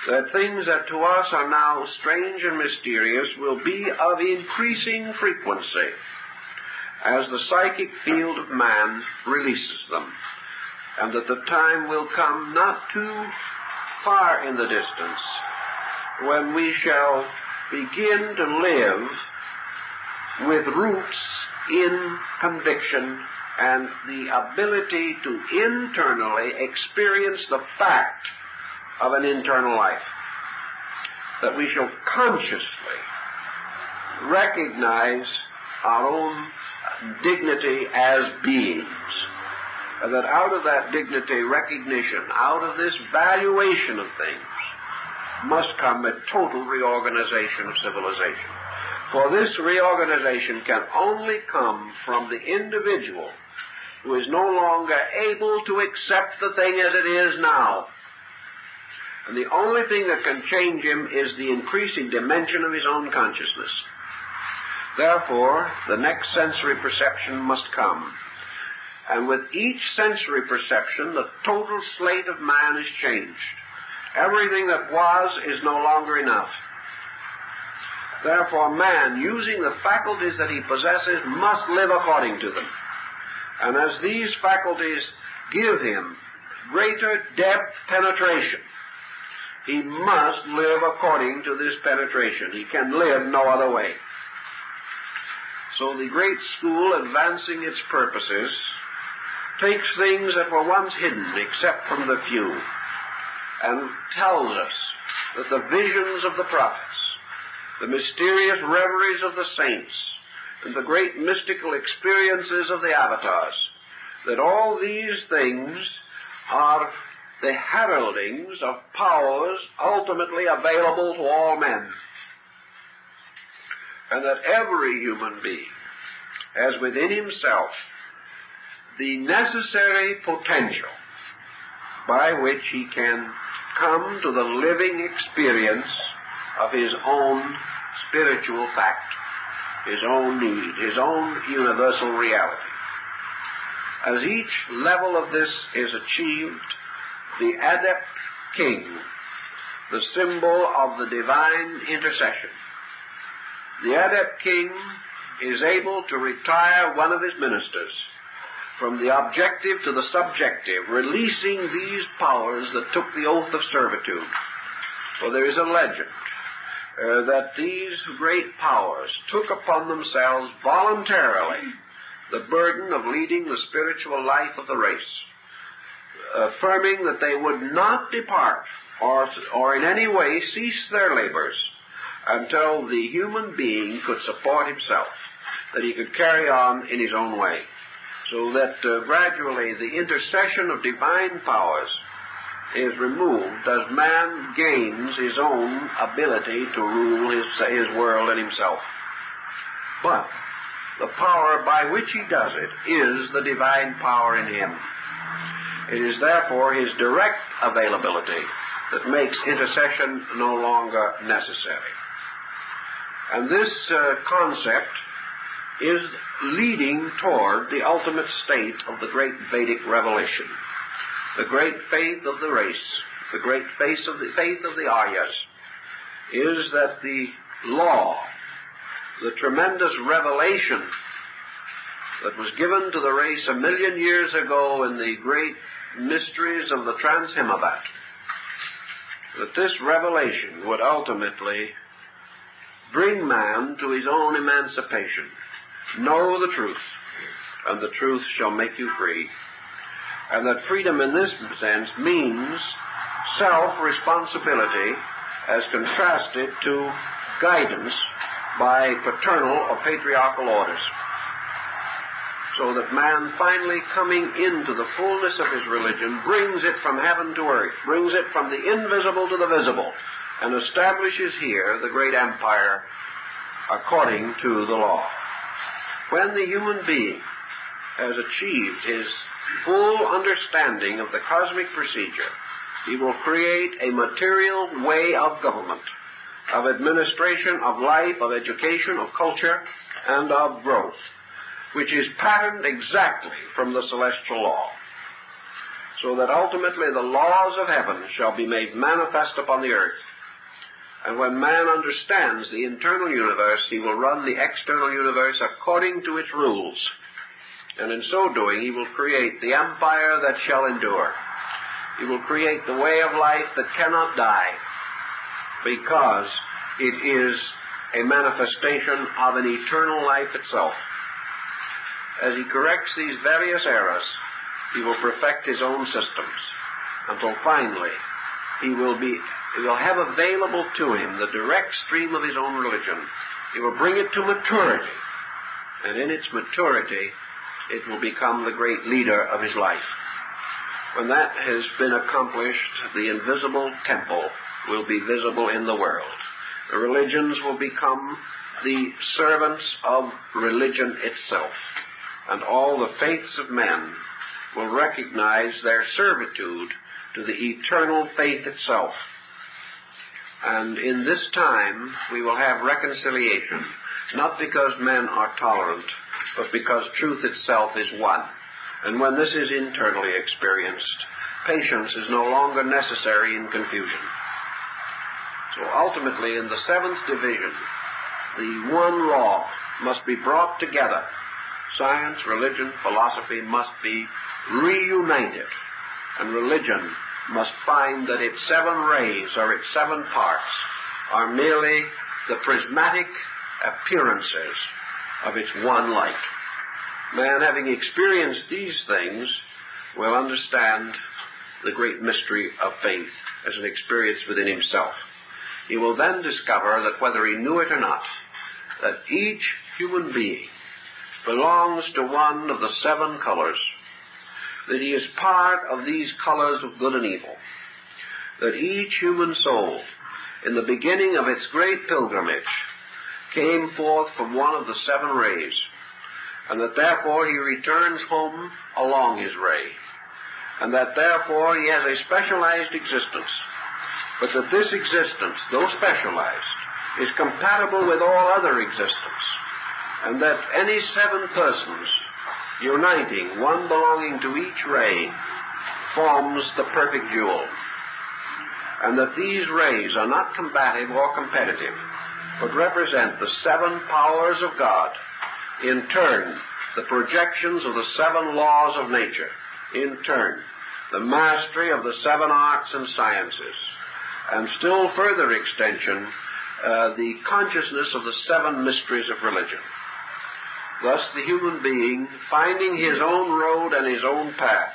That things that to us are now strange and mysterious will be of increasing frequency as the psychic field of man releases them, and that the time will come not too far in the distance when we shall begin to live with roots in conviction and the ability to internally experience the fact of an internal life. That we shall consciously recognize our own dignity as beings. And that out of that dignity recognition, out of this valuation of things, must come a total reorganization of civilization. For this reorganization can only come from the individual who is no longer able to accept the thing as it is now. And the only thing that can change him is the increasing dimension of his own consciousness. Therefore, the next sensory perception must come. And with each sensory perception, the total slate of man is changed. Everything that was is no longer enough. Therefore, man, using the faculties that he possesses, must live according to them. And as these faculties give him greater depth penetration, he must live according to this penetration. He can live no other way. So the great school, advancing its purposes, takes things that were once hidden except from the few, and tells us that the visions of the prophets, the mysterious reveries of the saints, and the great mystical experiences of the avatars, that all these things are the heraldings of powers ultimately available to all men, and that every human being has within himself the necessary potential by which he can come to the living experience of his own spiritual fact, his own need, his own universal reality. As each level of this is achieved, the adept king, the symbol of the divine intercession, the adept king is able to retire one of his ministers from the objective to the subjective, releasing these powers that took the oath of servitude, For there is a legend that these great powers took upon themselves voluntarily the burden of leading the spiritual life of the race, affirming that they would not depart or in any way cease their labors until the human being could support himself, that he could carry on in his own way, so that gradually the intercession of divine powers is removed as man gains his own ability to rule his world and himself. But the power by which he does it is the divine power in him. It is therefore his direct availability that makes intercession no longer necessary. And this concept is leading toward the ultimate state of the great Vedic revelation. The great faith of the race, the great faith of the Aryas, is that the law, the tremendous revelation that was given to the race 1,000,000 years ago in the great mysteries of the Trans-Himalayan, that this revelation would ultimately bring man to his own emancipation. Know the truth, and the truth shall make you free. And that freedom in this sense means self-responsibility as contrasted to guidance by paternal or patriarchal orders. So that man, finally coming into the fullness of his religion, brings it from heaven to earth, brings it from the invisible to the visible, and establishes here the great empire according to the law. When the human being has achieved his full understanding of the cosmic procedure, he will create a material way of government, of administration, of life, of education, of culture, and of growth, which is patterned exactly from the celestial law, so that ultimately the laws of heaven shall be made manifest upon the earth. And when man understands the internal universe, he will run the external universe according to its rules. And in so doing, he will create the empire that shall endure. He will create the way of life that cannot die, because it is a manifestation of an eternal life itself. As he corrects these various errors, he will perfect his own systems, until finally he will have available to him the direct stream of his own religion. He will bring it to maturity, and in its maturity it will become the great leader of his life. When that has been accomplished, the invisible temple will be visible in the world. The religions will become the servants of religion itself, and all the faiths of men will recognize their servitude to the eternal faith itself. And in this time we will have reconciliation, not because men are tolerant, but because truth itself is one. And when this is internally experienced, patience is no longer necessary in confusion. So ultimately, in the seventh division, the one law must be brought together. Science, religion, philosophy must be reunited, and religion must find that its 7 rays, or its 7 parts, are merely the prismatic appearances of its one light. Man, having experienced these things, will understand the great mystery of faith as an experience within himself. He will then discover that whether he knew it or not, that each human being belongs to one of the 7 colors, that he is part of these colors of good and evil, that each human soul, in the beginning of its great pilgrimage, came forth from one of the 7 rays, and that therefore he returns home along his ray, and that therefore he has a specialized existence, but that this existence, though specialized, is compatible with all other existence, and that any 7 persons uniting, one belonging to each ray, forms the perfect jewel, and that these rays are not combative or competitive, but represent the 7 powers of God, in turn the projections of the 7 laws of nature, in turn the mastery of the 7 arts and sciences, and still further extension, the consciousness of the seven mysteries of religion. Thus, the human being, finding his own road and his own path,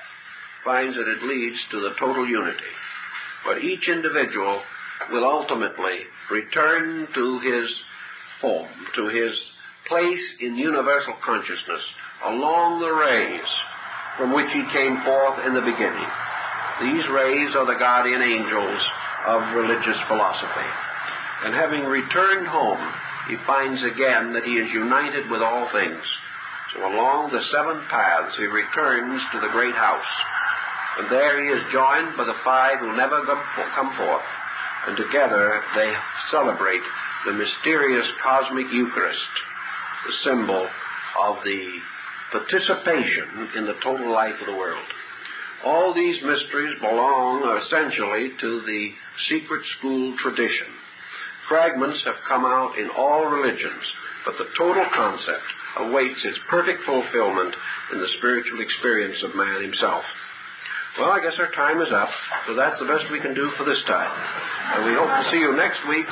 finds that it leads to the total unity. But each individual will ultimately return to his home, to his place in universal consciousness along the rays from which he came forth in the beginning. These rays are the guardian angels of religious philosophy. And having returned home, he finds again that he is united with all things. So along the seven paths he returns to the great house. And there he is joined by the five who never come forth. And together they celebrate the mysterious cosmic Eucharist, the symbol of the participation in the total life of the world. All these mysteries belong essentially to the secret school tradition. Fragments have come out in all religions, but the total concept awaits its perfect fulfillment in the spiritual experience of man himself. Well, I guess our time is up, so that's the best we can do for this time. And we hope to see you next week.